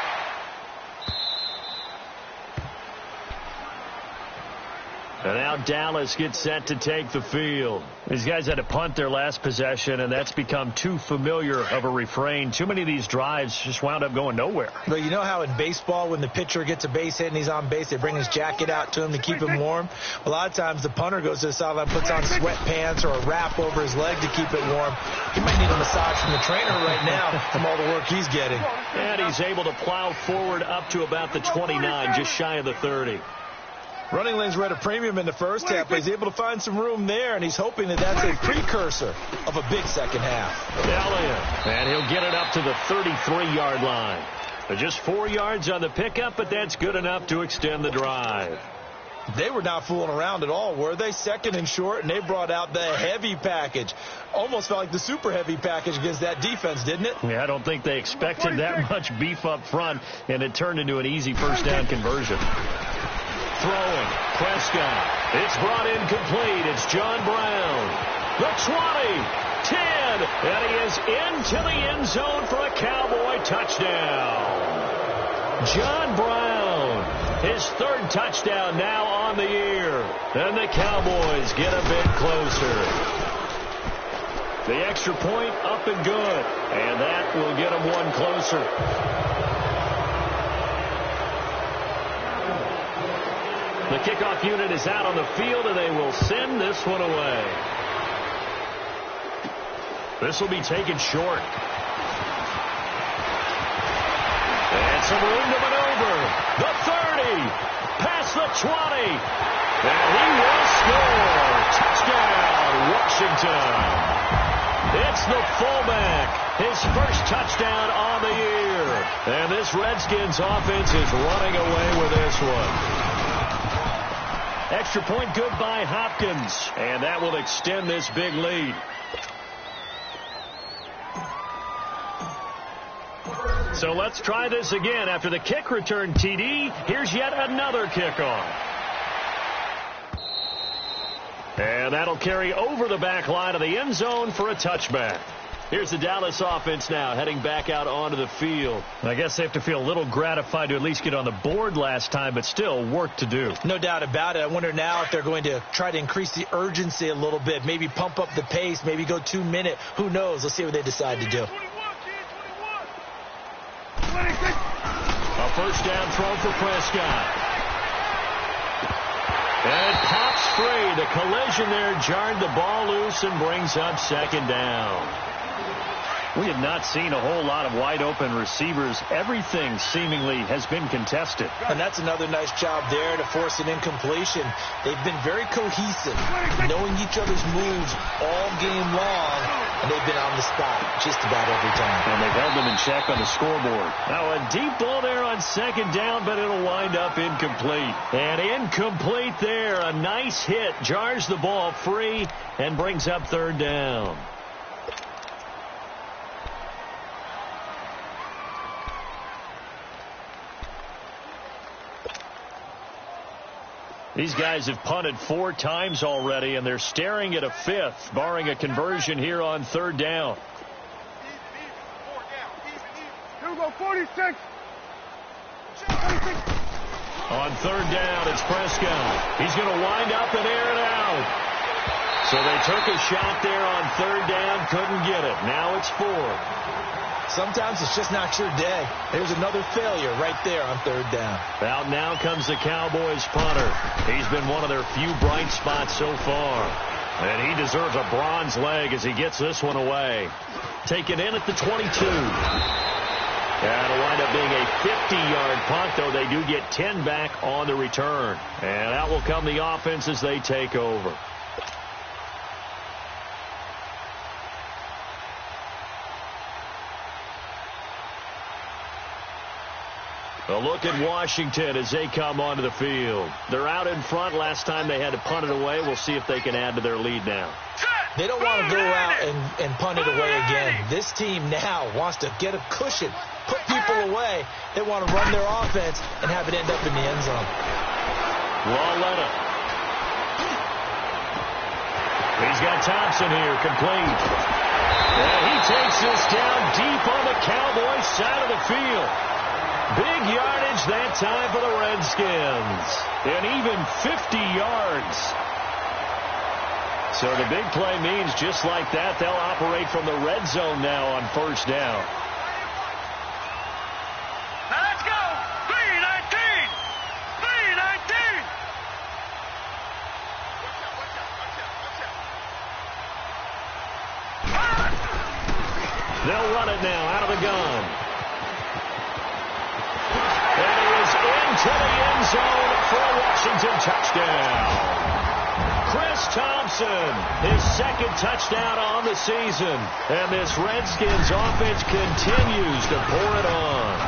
And now Dallas gets set to take the field. These guys had to punt their last possession, and that's become too familiar of a refrain. Too many of these drives just wound up going nowhere. But you know how in baseball, when the pitcher gets a base hit and he's on base, they bring his jacket out to him to keep him warm? A lot of times the punter goes to the sideline, puts on sweatpants or a wrap over his leg to keep it warm. He might need a massage from the trainer right now from all the work he's getting. And he's able to plow forward up to about the 29, just shy of the 30. Running lanes were at a premium in the first half, but he's able to find some room there, and he's hoping that that's a precursor of a big second half. Elliott, and he'll get it up to the 33-yard line. Just 4 yards on the pickup, but that's good enough to extend the drive. They were not fooling around at all, were they? 2nd and short, and they brought out the heavy package. Almost felt like the super heavy package against that defense, didn't it? Yeah, I don't think they expected that much beef up front, and it turned into an easy first down conversion. Throwing, Prescott. It's brought in complete. It's John Brown. The 20, 10, and he is into the end zone for a Cowboy touchdown. John Brown, his 3rd touchdown now on the year. And the Cowboys get a bit closer. The extra point up and good, and that will get them one closer. The kickoff unit is out on the field, and they will send this one away. This will be taken short. And some room to maneuver. The 30, past the 20, and he will score. Touchdown, Washington. It's the fullback, his first touchdown on the year. And this Redskins offense is running away with this one. Extra point good by Hopkins, and that will extend this big lead. So let's try this again. After the kick return TD, here's yet another kickoff. And that'll carry over the back line of the end zone for a touchback. Here's the Dallas offense now heading back out onto the field. I guess they have to feel a little gratified to at least get on the board last time, but still work to do. No doubt about it. I wonder now if they're going to try to increase the urgency a little bit, maybe pump up the pace, maybe go 2 minute. Who knows? Let's see what they decide to do. A first down throw for Prescott. And it pops free. The collision there jarred the ball loose and brings up second down. We have not seen a whole lot of wide-open receivers. Everything seemingly has been contested. And that's another nice job there to force an incompletion. They've been very cohesive, knowing each other's moves all game long, and they've been on the spot just about every time. And they've held them in check on the scoreboard. Now a deep ball there on second down, but it'll wind up incomplete. And incomplete there. A nice hit. Jars the ball free and brings up third down. These guys have punted 4 times already, and they're staring at a 5th, barring a conversion here on third down. Here we go, 46. On third down, it's Prescott. He's going to wind up and air it out. So they took a shot there on third down, couldn't get it. Now it's 4. Sometimes it's just not your day. There's another failure right there on third down. Out now comes the Cowboys punter. He's been one of their few bright spots so far. And he deserves a bronze leg as he gets this one away. Taken in at the 22. That'll wind up being a 50-yard punt, though they do get 10 back on the return. And out will come the offense as they take over. A look at Washington as they come onto the field. They're out in front. Last time they had to punt it away. We'll see if they can add to their lead now. They don't want to go out and punt it away again. This team now wants to get a cushion, put people away. They want to run their offense and have it end up in the end zone. Walletta. He's got Thompson here, complete. And he takes this down deep on the Cowboys side of the field. Big yardage that time for the Redskins. And even 50 yards. So the big play means just like that, they'll operate from the red zone now on first down. Now let's go. 3-19. 3-19. They'll run it now out of the gun. And he is into the end zone for a Washington touchdown. Chris Thompson, his second touchdown on the season. And this Redskins offense continues to pour it on.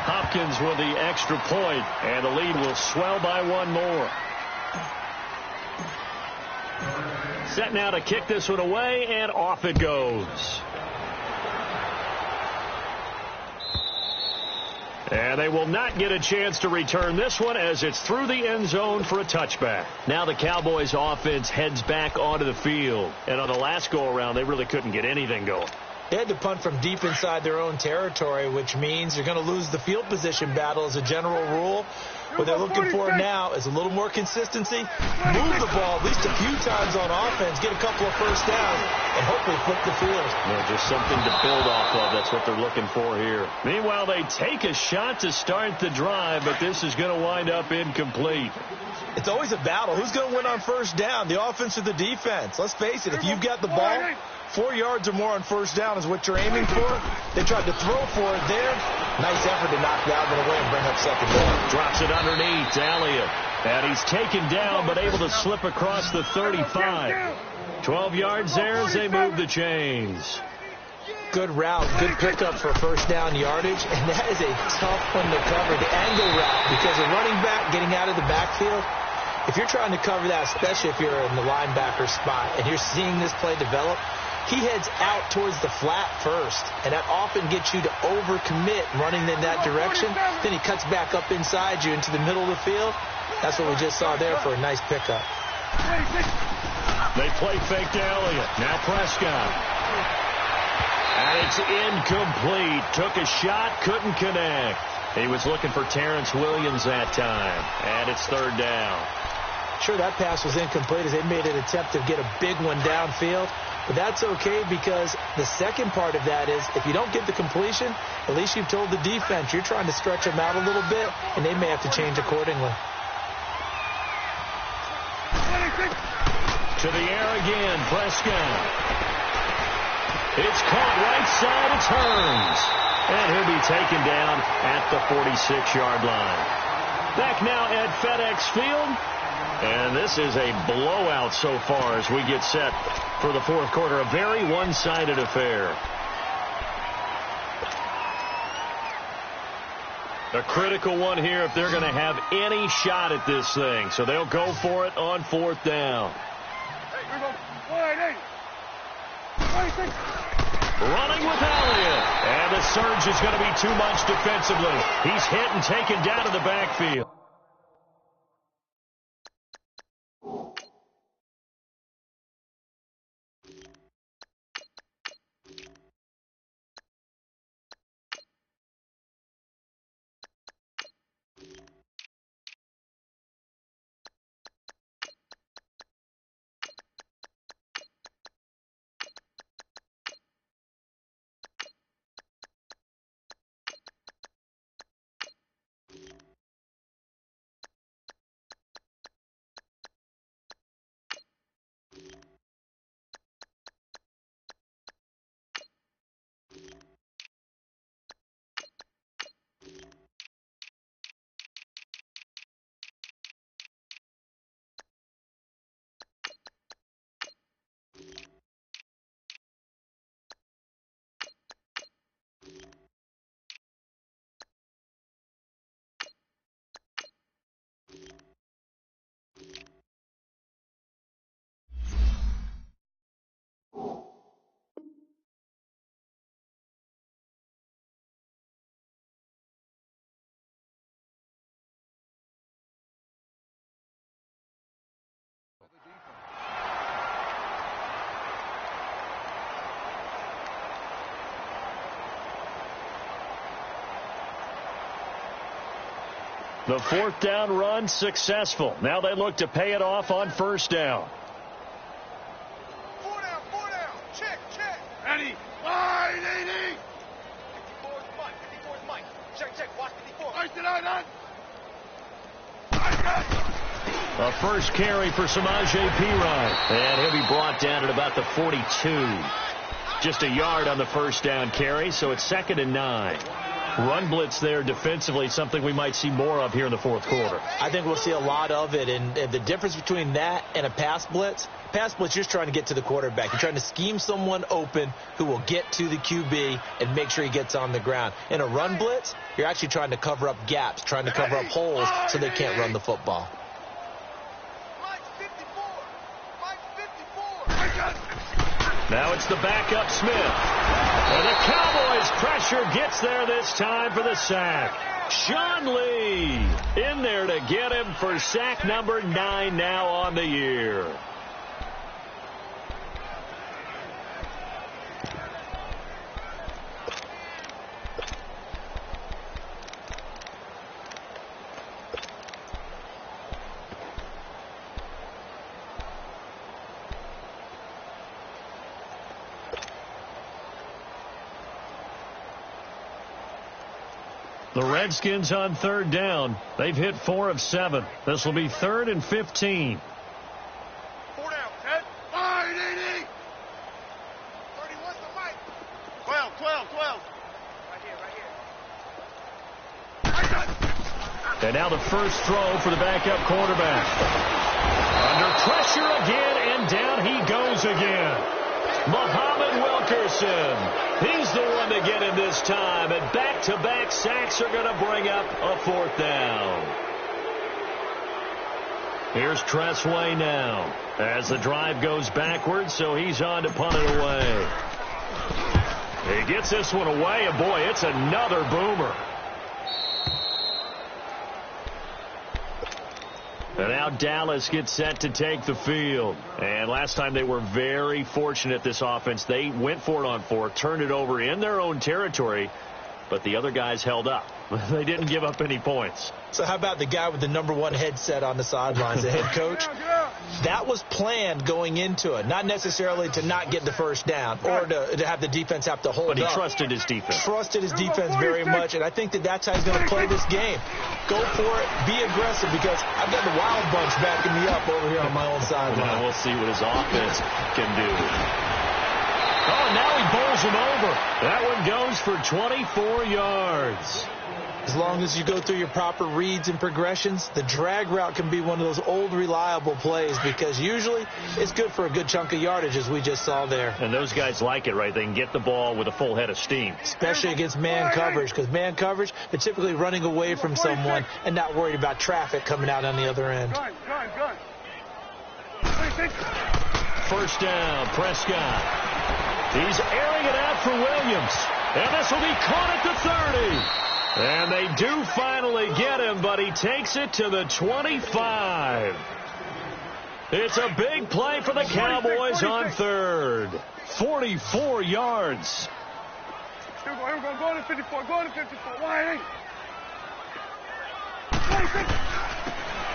Hopkins with the extra point, and the lead will swell by 1 more. Set now to kick this one away, and off it goes. And they will not get a chance to return this one as it's through the end zone for a touchback. Now the Cowboys offense heads back onto the field. And on the last go-around, they really couldn't get anything going. They had to punt from deep inside their own territory, which means you're going to lose the field position battle as a general rule. What they're looking for now is a little more consistency, move the ball at least a few times on offense, get a couple of first downs, and hopefully flip the field. Yeah, just something to build off of. That's what they're looking for here. Meanwhile, they take a shot to start the drive, but this is going to wind up incomplete. It's always a battle. Who's going to win on first down, the offense or the defense? Let's face it, if you've got the ball, 4 yards or more on first down is what you're aiming for. They tried to throw for it there. Nice effort to knock that one away and bring up second down. Drops it underneath to Elliott. And he's taken down but able to slip across the 35. 12 yards there as they move the chains. Good route, good pickup for first down yardage, and that is a tough one to cover. The angle route, because a running back getting out of the backfield, if you're trying to cover that, especially if you're in the linebacker spot and you're seeing this play develop, he heads out towards the flat first, and that often gets you to overcommit running in that direction. Then he cuts back up inside you into the middle of the field. That's what we just saw there for a nice pickup. They play fake to Elliott. Now Prescott. And it's incomplete. Took a shot, couldn't connect. He was looking for Terrence Williams that time. And it's third down. Sure, that pass was incomplete as they made an attempt to get a big one downfield. But that's okay because the second part of that is if you don't get the completion, at least you've told the defense you're trying to stretch them out a little bit, and they may have to change accordingly. To the air again, Prescott. It's caught right side, it turns. And he'll be taken down at the 46-yard line. Back now at FedEx Field. And this is a blowout so far as we get set for the fourth quarter. A very one-sided affair. A critical one here if they're going to have any shot at this thing. So they'll go for it on fourth down. Running with Elliott. And the surge is going to be too much defensively. He's hit and taken down to the backfield. The fourth down run successful. Now they look to pay it off on first down. Four down. Check. Ready. Wide 80. 54's Mike. Check. Watch 54. A first carry for Samaje Perine. And he'll be brought down at about the 42. Just a yard on the first down carry, so it's 2nd and 9. Run blitz there defensively, something we might see more of here in the fourth quarter. I think we'll see a lot of it, and the difference between that and a pass blitz, you're just trying to get to the quarterback. You're trying to scheme someone open who will get to the QB and make sure he gets on the ground. In a run blitz, you're actually trying to cover up gaps, trying to cover up holes so they can't run the football. Now it's the backup Smith. And the Cowboys pressure gets there this time for the sack. Sean Lee in there to get him for sack number 9 now on the year. The Redskins on third down. They've hit 4 of 7. This will be 3rd and 15. 4 down. 10. 5, 80. 31's the mic. 12. Right here. And now the first throw for the backup quarterback. Under pressure again, and down he goes again. Muhammad Wilkerson. He's the one to get him this time, and back-to-back sacks are going to bring up a 4th down. Here's Tressway now as the drive goes backwards, so he's on to punt it away. He gets this one away, and boy, it's another boomer. And now Dallas gets set to take the field. And last time they were very fortunate, this offense. They went for it on 4, turned it over in their own territory, but the other guys held up. They didn't give up any points. So how about the guy with the #1 headset on the sidelines, the head coach? That was planned going into it, not necessarily to not get the first down or to have the defense have to hold up. But he trusted his defense. Trusted his defense very much, and I think that's how he's going to play this game. Go for it, be aggressive, because I've got the wild bunch backing me up over here on my own sideline. Well, we'll see what his offense can do. Oh, now he bowls him over. That one goes for 24 yards. As long as you go through your proper reads and progressions, the drag route can be one of those old reliable plays, because usually it's good for a good chunk of yardage, as we just saw there. And those guys like it, right? They can get the ball with a full head of steam. Especially against man coverage, because man coverage, they're typically running away from someone and not worried about traffic coming out on the other end. First down, Prescott. He's airing it out for Williams. And this will be caught at the 30. And they do finally get him, but he takes it to the 25. It's a big play for the Cowboys on third. 44 yards. Here we go. Go to 54. Go to 54. Wide.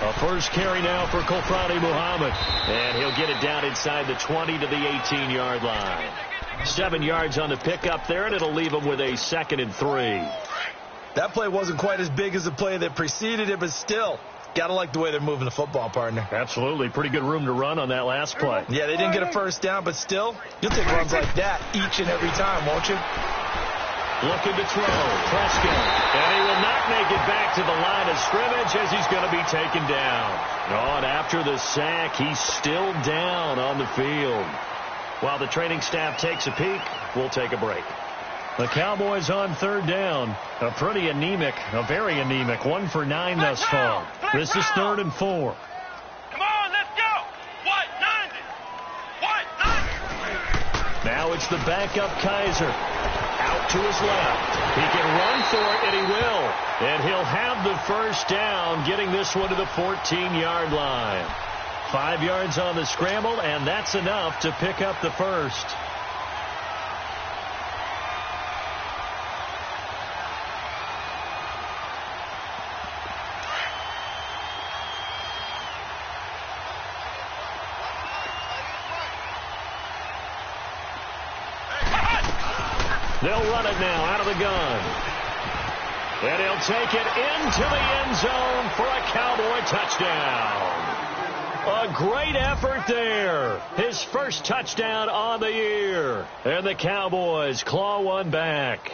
A first carry now for Kofrani Muhammad. And he'll get it down inside the 20 to the 18-yard line. 7 yards on the pickup there, and it'll leave him with a 2nd and 3. That play wasn't quite as big as the play that preceded it, but still, got to like the way they're moving the football, partner. Absolutely. Pretty good room to run on that last play. Yeah, they didn't get a first down, but still, you'll take runs like that each and every time, won't you? Looking to throw. Prescott. And he will not make it back to the line of scrimmage, as he's going to be taken down. Oh, and after the sack, he's still down on the field. While the training staff takes a peek, we'll take a break. The Cowboys on third down. A pretty anemic, a very anemic 1 for 9 thus far. This is 3rd and 4. Come on, let's go. What? 90. What? 90. Now it's the backup Kaiser. Out to his left. He can run for it, and he will. And he'll have the first down, getting this one to the 14-yard line. 5 yards on the scramble, and that's enough to pick up the first. They'll run it now out of the gun. And he'll take it into the end zone for a Cowboy touchdown. A great effort there. His first touchdown on the year. And the Cowboys claw one back.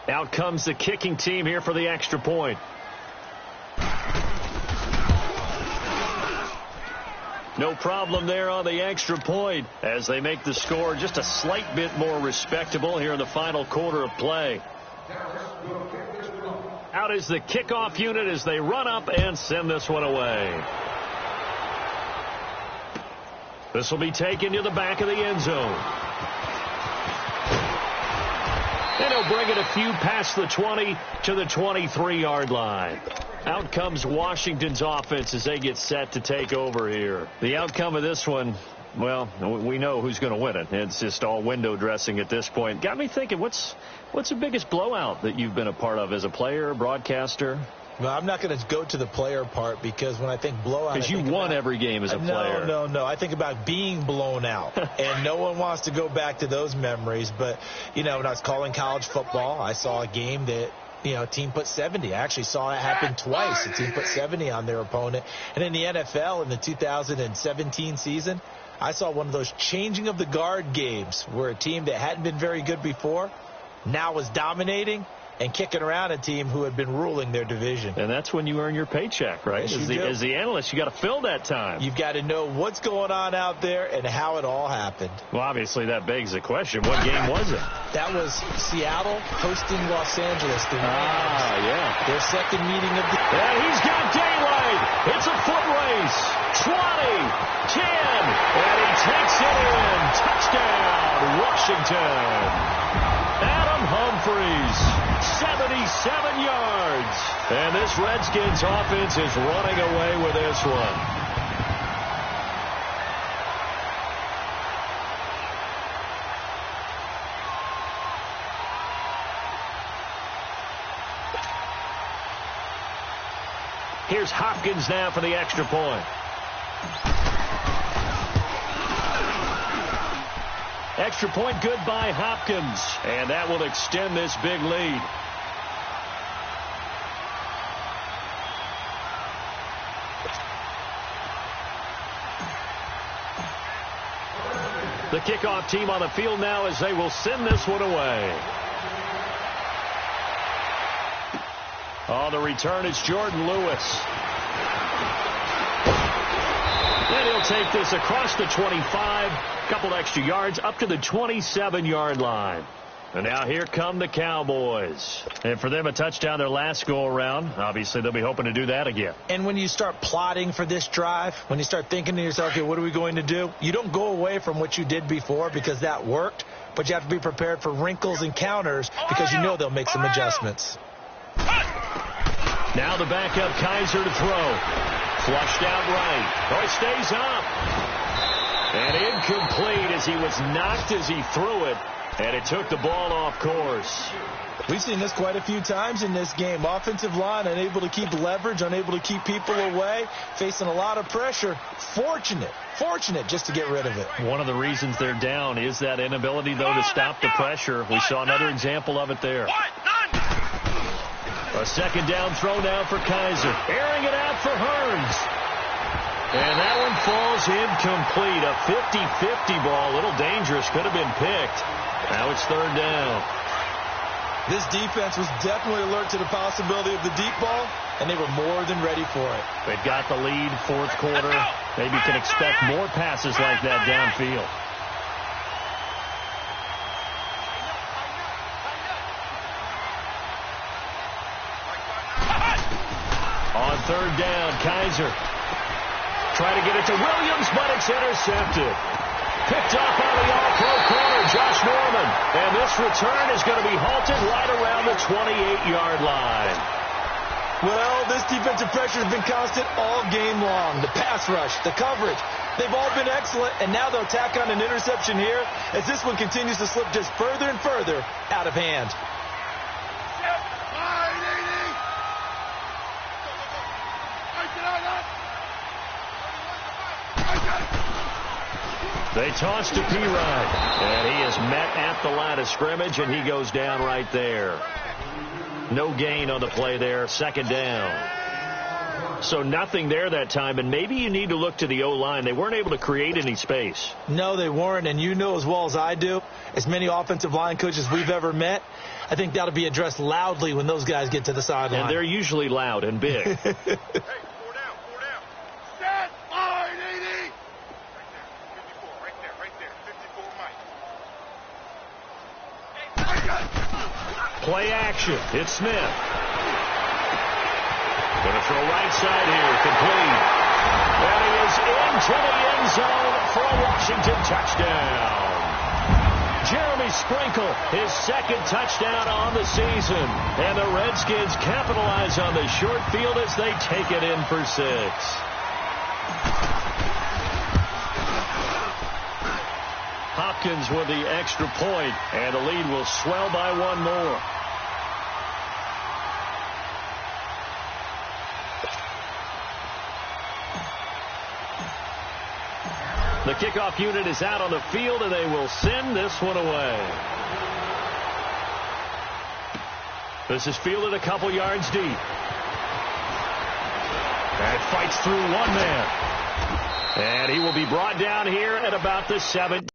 Out comes the kicking team here for the extra point. No problem there on the extra point as they make the score just a slight bit more respectable here in the final quarter of play. Out is the kickoff unit as they run up and send this one away. This will be taken to the back of the end zone. And he'll bring it a few past the 20 to the 23-yard line. Out comes Washington's offense as they get set to take over here. The outcome of this one, well, we know who's going to win it. It's just all window dressing at this point. Got me thinking, what's the biggest blowout that you've been a part of as a player, broadcaster? Well, I'm not going to go to the player part, because when I think blowout, because you won every game as a player. No. I think about being blown out, and no one wants to go back to those memories. But, when I was calling college football, I saw a game that, a team put 70. I actually saw it happen twice. A team put 70 on their opponent. And in the NFL in the 2017 season, I saw one of those changing of the guard games where a team that hadn't been very good before now was dominating and kicking around a team who had been ruling their division. And that's when you earn your paycheck, right? Yes, as the analyst, you got to fill that time. You've got to know what's going on out there and how it all happened. Well, obviously, that begs the question, what game was it? That was Seattle hosting Los Angeles. Yeah. Their second meeting of the... And he's got daylight. It's a foot race. 20, 10, and he takes it in. Touchdown, Washington. Adam Humphrey freeze. 77 yards. And this Redskins offense is running away with this one. Here's Hopkins now for the extra point. Extra point good by Hopkins. And that will extend this big lead. The kickoff team on the field now as they will send this one away. On the return, it's Jordan Lewis. And he'll take this across the 25. Couple extra yards up to the 27-yard line. And now here come the Cowboys. And for them, a touchdown their last go-around. Obviously, they'll be hoping to do that again. And when you start plotting for this drive, when you start thinking to yourself, okay, what are we going to do? You don't go away from what you did before because that worked. But you have to be prepared for wrinkles and counters because you know they'll make some adjustments. Now the backup Kaiser to throw. Flushed out right. Oh, he stays up. And incomplete as he was knocked as he threw it. And it took the ball off course. We've seen this quite a few times in this game. Offensive line unable to keep leverage, unable to keep people away, facing a lot of pressure. Fortunate just to get rid of it. One of the reasons they're down is that inability, though, to stop the pressure. We saw another example of it there. A second down throw now for Kaiser. Airing it out for Hearns. And that one falls incomplete. A 50-50 ball. A little dangerous. Could have been picked. Now it's third down. This defense was definitely alert to the possibility of the deep ball, and they were more than ready for it. They've got the lead, fourth quarter. Maybe can expect more passes like that downfield. On third down, Kaiser. Try to get it to Williams, but it's intercepted. Picked up by the all-pro corner, Josh Norman. And this return is going to be halted right around the 28-yard line. Well, this defensive pressure has been constant all game long. The pass rush, the coverage, they've all been excellent. And now they'll tack on an interception here as this one continues to slip just further and further out of hand. They toss to P-Rod, and he is met at the line of scrimmage, and he goes down right there. No gain on the play there, second down. So nothing there that time, and maybe you need to look to the O-line. They weren't able to create any space. No, they weren't, and you know as well as I do, as many offensive line coaches we've ever met, I think that'll be addressed loudly when those guys get to the sideline. And they're usually loud and big. Play action. It's Smith. Going to throw right side here. Complete. And he is into the end zone for a Washington touchdown. Jeremy Sprinkle, his second touchdown on the season. And the Redskins capitalize on the short field as they take it in for 6. Hopkins with the extra point, and the lead will swell by one more. The kickoff unit is out on the field, and they will send this one away. This is fielded a couple yards deep. And fights through one man. And he will be brought down here at about the 7.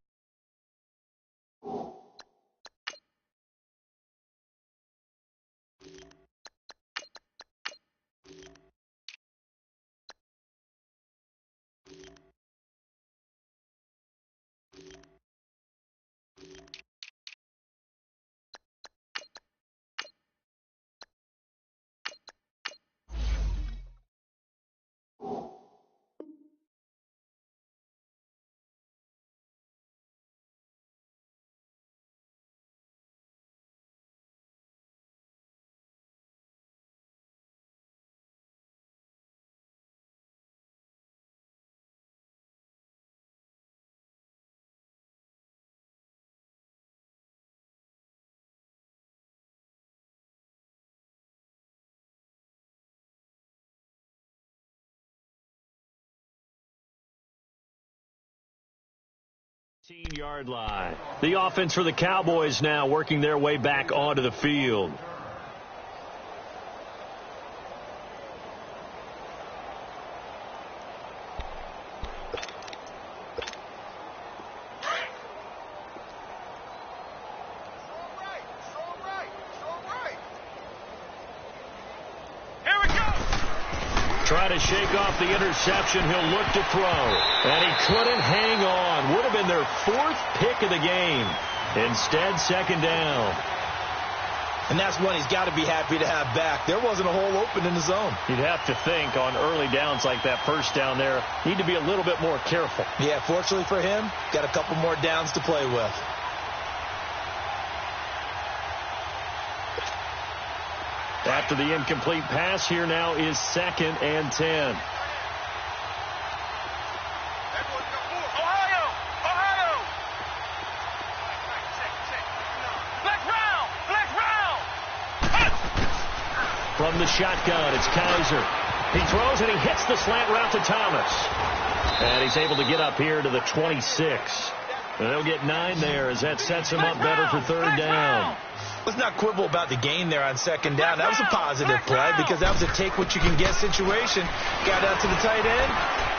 15-yard line. The offense for the Cowboys now working their way back onto the field. Try to shake off the interception. He'll look to throw. And he couldn't hang on. Would have been their 4th pick of the game. Instead, 2nd down. And that's one he's got to be happy to have back. There wasn't a hole open in the zone. You'd have to think on early downs like that, first down there, need to be a little bit more careful. Yeah, fortunately for him, got a couple more downs to play with. After the incomplete pass, here now is 2nd and 10. From the shotgun, it's Kaiser. He throws and he hits the slant route to Thomas. And he's able to get up here to the 26. And they'll get 9 there as that sets him up better for 3rd down. Let's not quibble about the gain there on 2nd down. That was a positive play because that was a take-what-you-can-get situation. Got out to the tight end.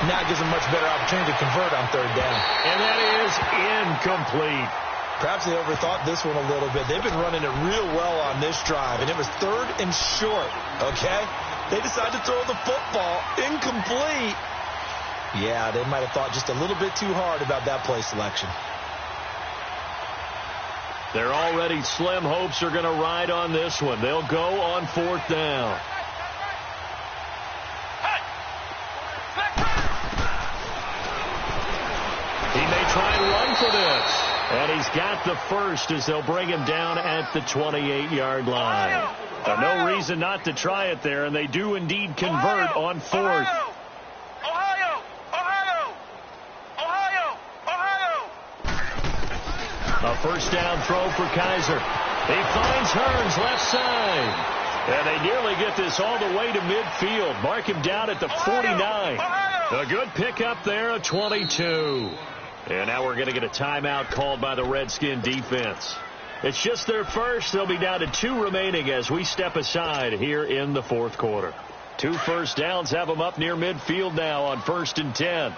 Now it gives him much better opportunity to convert on 3rd down. And that is incomplete. Perhaps they overthought this one a little bit. They've been running it real well on this drive, and it was 3rd and short, okay? They decided to throw the football incomplete. Yeah, they might have thought just a little bit too hard about that play selection. Their already slim hopes are going to ride on this one. They'll go on 4th down. He may try and run for this. And he's got the first as they'll bring him down at the 28-yard line. No reason not to try it there, and they do indeed convert on 4th. A first down throw for Kaiser. He finds Hearns left side. And they nearly get this all the way to midfield. Mark him down at the 49. A good pickup there, a 22. And now we're going to get a timeout called by the Redskin defense. It's just their first. They'll be down to 2 remaining as we step aside here in the 4th quarter. 2 first downs have them up near midfield now on 1st and 10.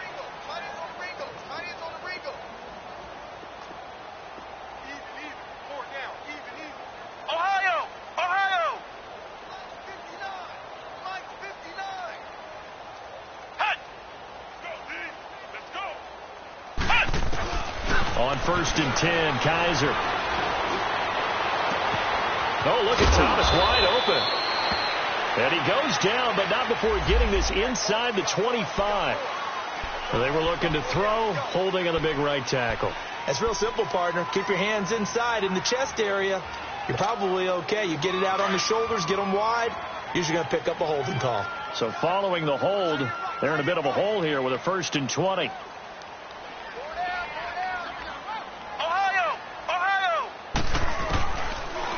On 1st and 10, Kaiser. Oh, look at Thomas wide open. And he goes down, but not before getting this inside the 25. So they were looking to throw, holding on the big right tackle. That's real simple, partner. Keep your hands inside in the chest area. You're probably okay. You get it out on the shoulders, get them wide. Usually going to pick up a holding call. So following the hold, they're in a bit of a hole here with a 1st and 20.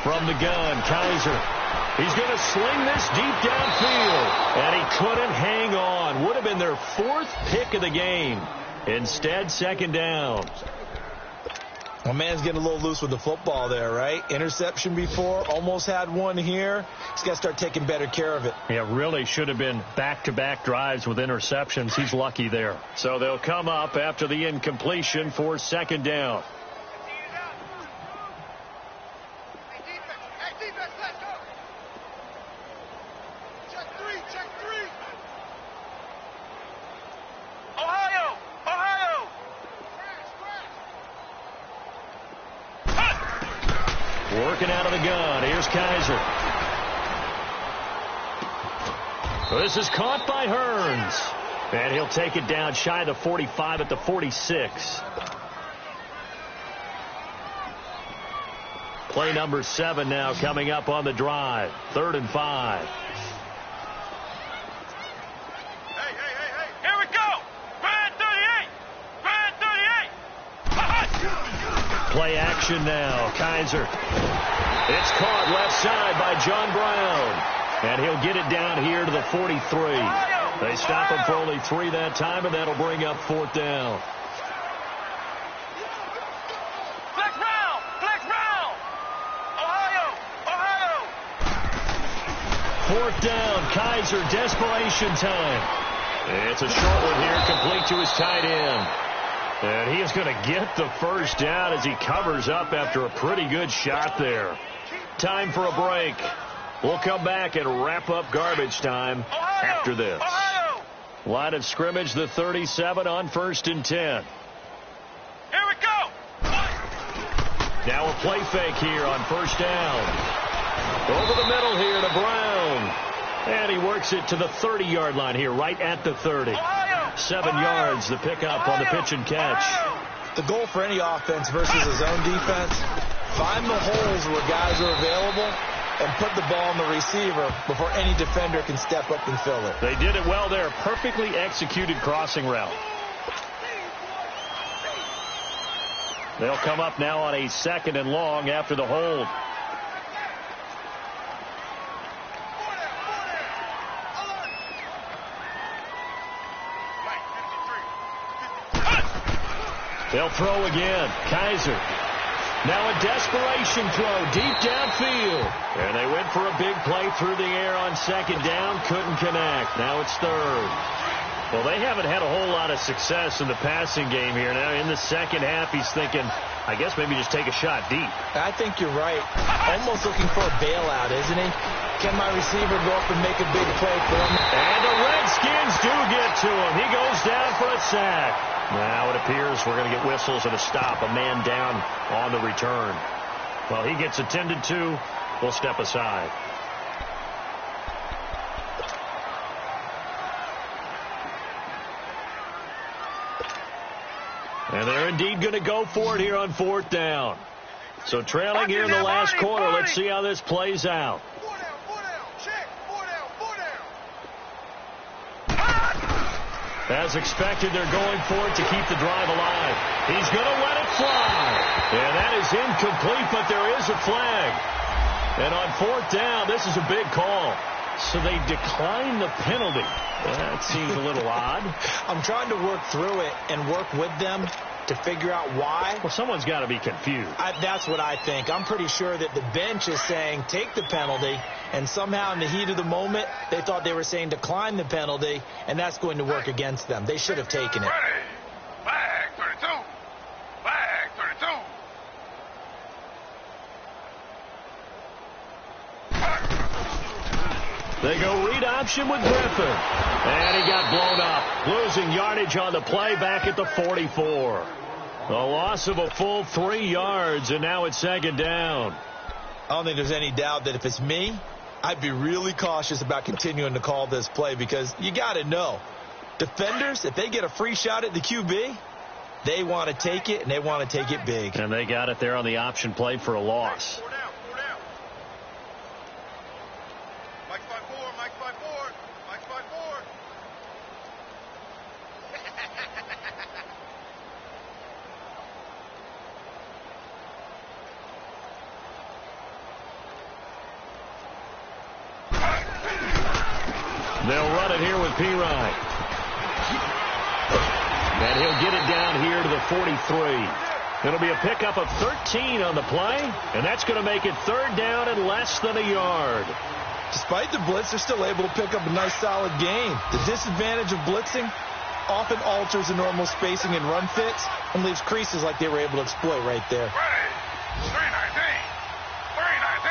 From the gun, Kaiser. He's going to sling this deep downfield. And he couldn't hang on. Would have been their 4th pick of the game. Instead, 2nd down. Well, man's getting a little loose with the football there, right? Interception before, almost had one here. He's got to start taking better care of it. Yeah, really should have been back-to-back drives with interceptions. He's lucky there. So they'll come up after the incompletion for 2nd down. Working out of the gun. Here's Kaiser. This is caught by Hearns. And he'll take it down shy of the 45 at the 46. Play number 7 now coming up on the drive. 3rd and 5. Here we go. Red 38. Red 38. Play action now. Kaiser. It's caught left side by John Brown. And he'll get it down here to the 43. They stop him for only 3 that time, and that'll bring up 4th down. 4th down. Kaiser, desperation time. It's a short one here, complete to his tight end. And he is going to get the first down as he covers up after a pretty good shot there. Time for a break. We'll come back and wrap up garbage time after this. Line of scrimmage, the 37 on 1st and 10. Here we go. Now a play fake here on 1st down. Over the middle here to Brown. And he works it to the 30-yard line here, right at the 30. 7 yards, the pickup on the pitch and catch. The goal for any offense versus a zone defense, find the holes where guys are available and put the ball on the receiver before any defender can step up and fill it. They did it well there. Perfectly executed crossing route. They'll come up now on a 2nd and long after the hold. They'll throw again. Kaiser. Now a desperation throw deep downfield. And they went for a big play through the air on 2nd down. Couldn't connect. Now it's 3rd. Well, they haven't had a whole lot of success in the passing game here. Now in the 2nd half, he's thinking, I guess maybe just take a shot deep. I think you're right. Almost looking for a bailout, isn't he? Can my receiver go up and make a big play for him? And the Redskins do get to him. He goes down for a sack. Now it appears we're going to get whistles and a stop. A man down on the return. Well, he gets attended to. We'll step aside. And they're indeed going to go for it here on 4th down. So trailing here in the last quarter. Let's see how this plays out. As expected, they're going for it to keep the drive alive. He's going to let it fly. And that is incomplete, but there is a flag. And on 4th down, this is a big call. So they decline the penalty. That seems a little odd. I'm trying to work through it and work with them to figure out why. Well, someone's got to be confused. That's what I think. I'm pretty sure that the bench is saying take the penalty, and somehow in the heat of the moment, they thought they were saying decline the penalty, and that's going to work against them. They should have taken it. Flag 32. Flag 32. They go read option with Griffin. And he got blown up. Losing yardage on the play back at the 44. A loss of a full 3 yards, and now it's 2nd down. I don't think there's any doubt that if it's me, I'd be really cautious about continuing to call this play because you got to know, defenders, if they get a free shot at the QB, they want to take it, and they want to take it big. And they got it there on the option play for a loss. They'll run it here with Pirine. And he'll get it down here to the 43. It'll be a pickup of 13 on the play, and that's going to make it 3rd down and less than a yard. Despite the blitz, they're still able to pick up a nice, solid gain. The disadvantage of blitzing often alters the normal spacing and run fits and leaves creases like they were able to exploit right there. 319. 319.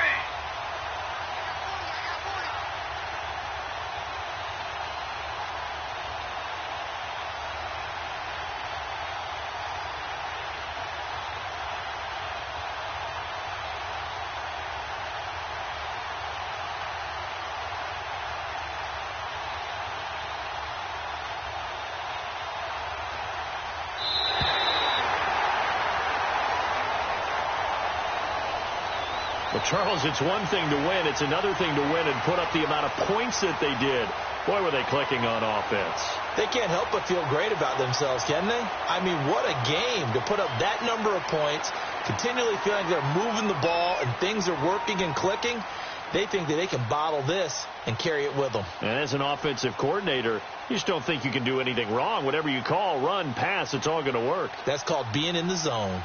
Well, Charles, it's one thing to win. It's another thing to win and put up the amount of points that they did. Boy, were they clicking on offense. They can't help but feel great about themselves, can they? I mean, what a game to put up that number of points, continually feeling like they're moving the ball and things are working and clicking. They think that they can bottle this and carry it with them. And as an offensive coordinator, you just don't think you can do anything wrong. Whatever you call, run, pass, it's all going to work. That's called being in the zone.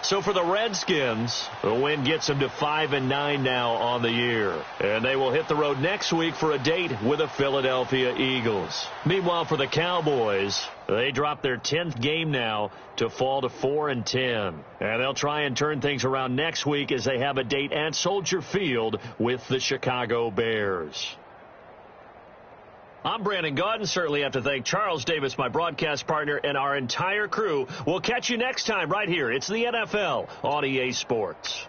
So for the Redskins, the win gets them to 5-9 now on the year. And they will hit the road next week for a date with the Philadelphia Eagles. Meanwhile, for the Cowboys, they drop their 10th game now to fall to 4-10. And they'll try and turn things around next week as they have a date at Soldier Field with the Chicago Bears. I'm Brandon Gaudin. Certainly have to thank Charles Davis, my broadcast partner, and our entire crew. We'll catch you next time right here. It's the NFL on EA Sports.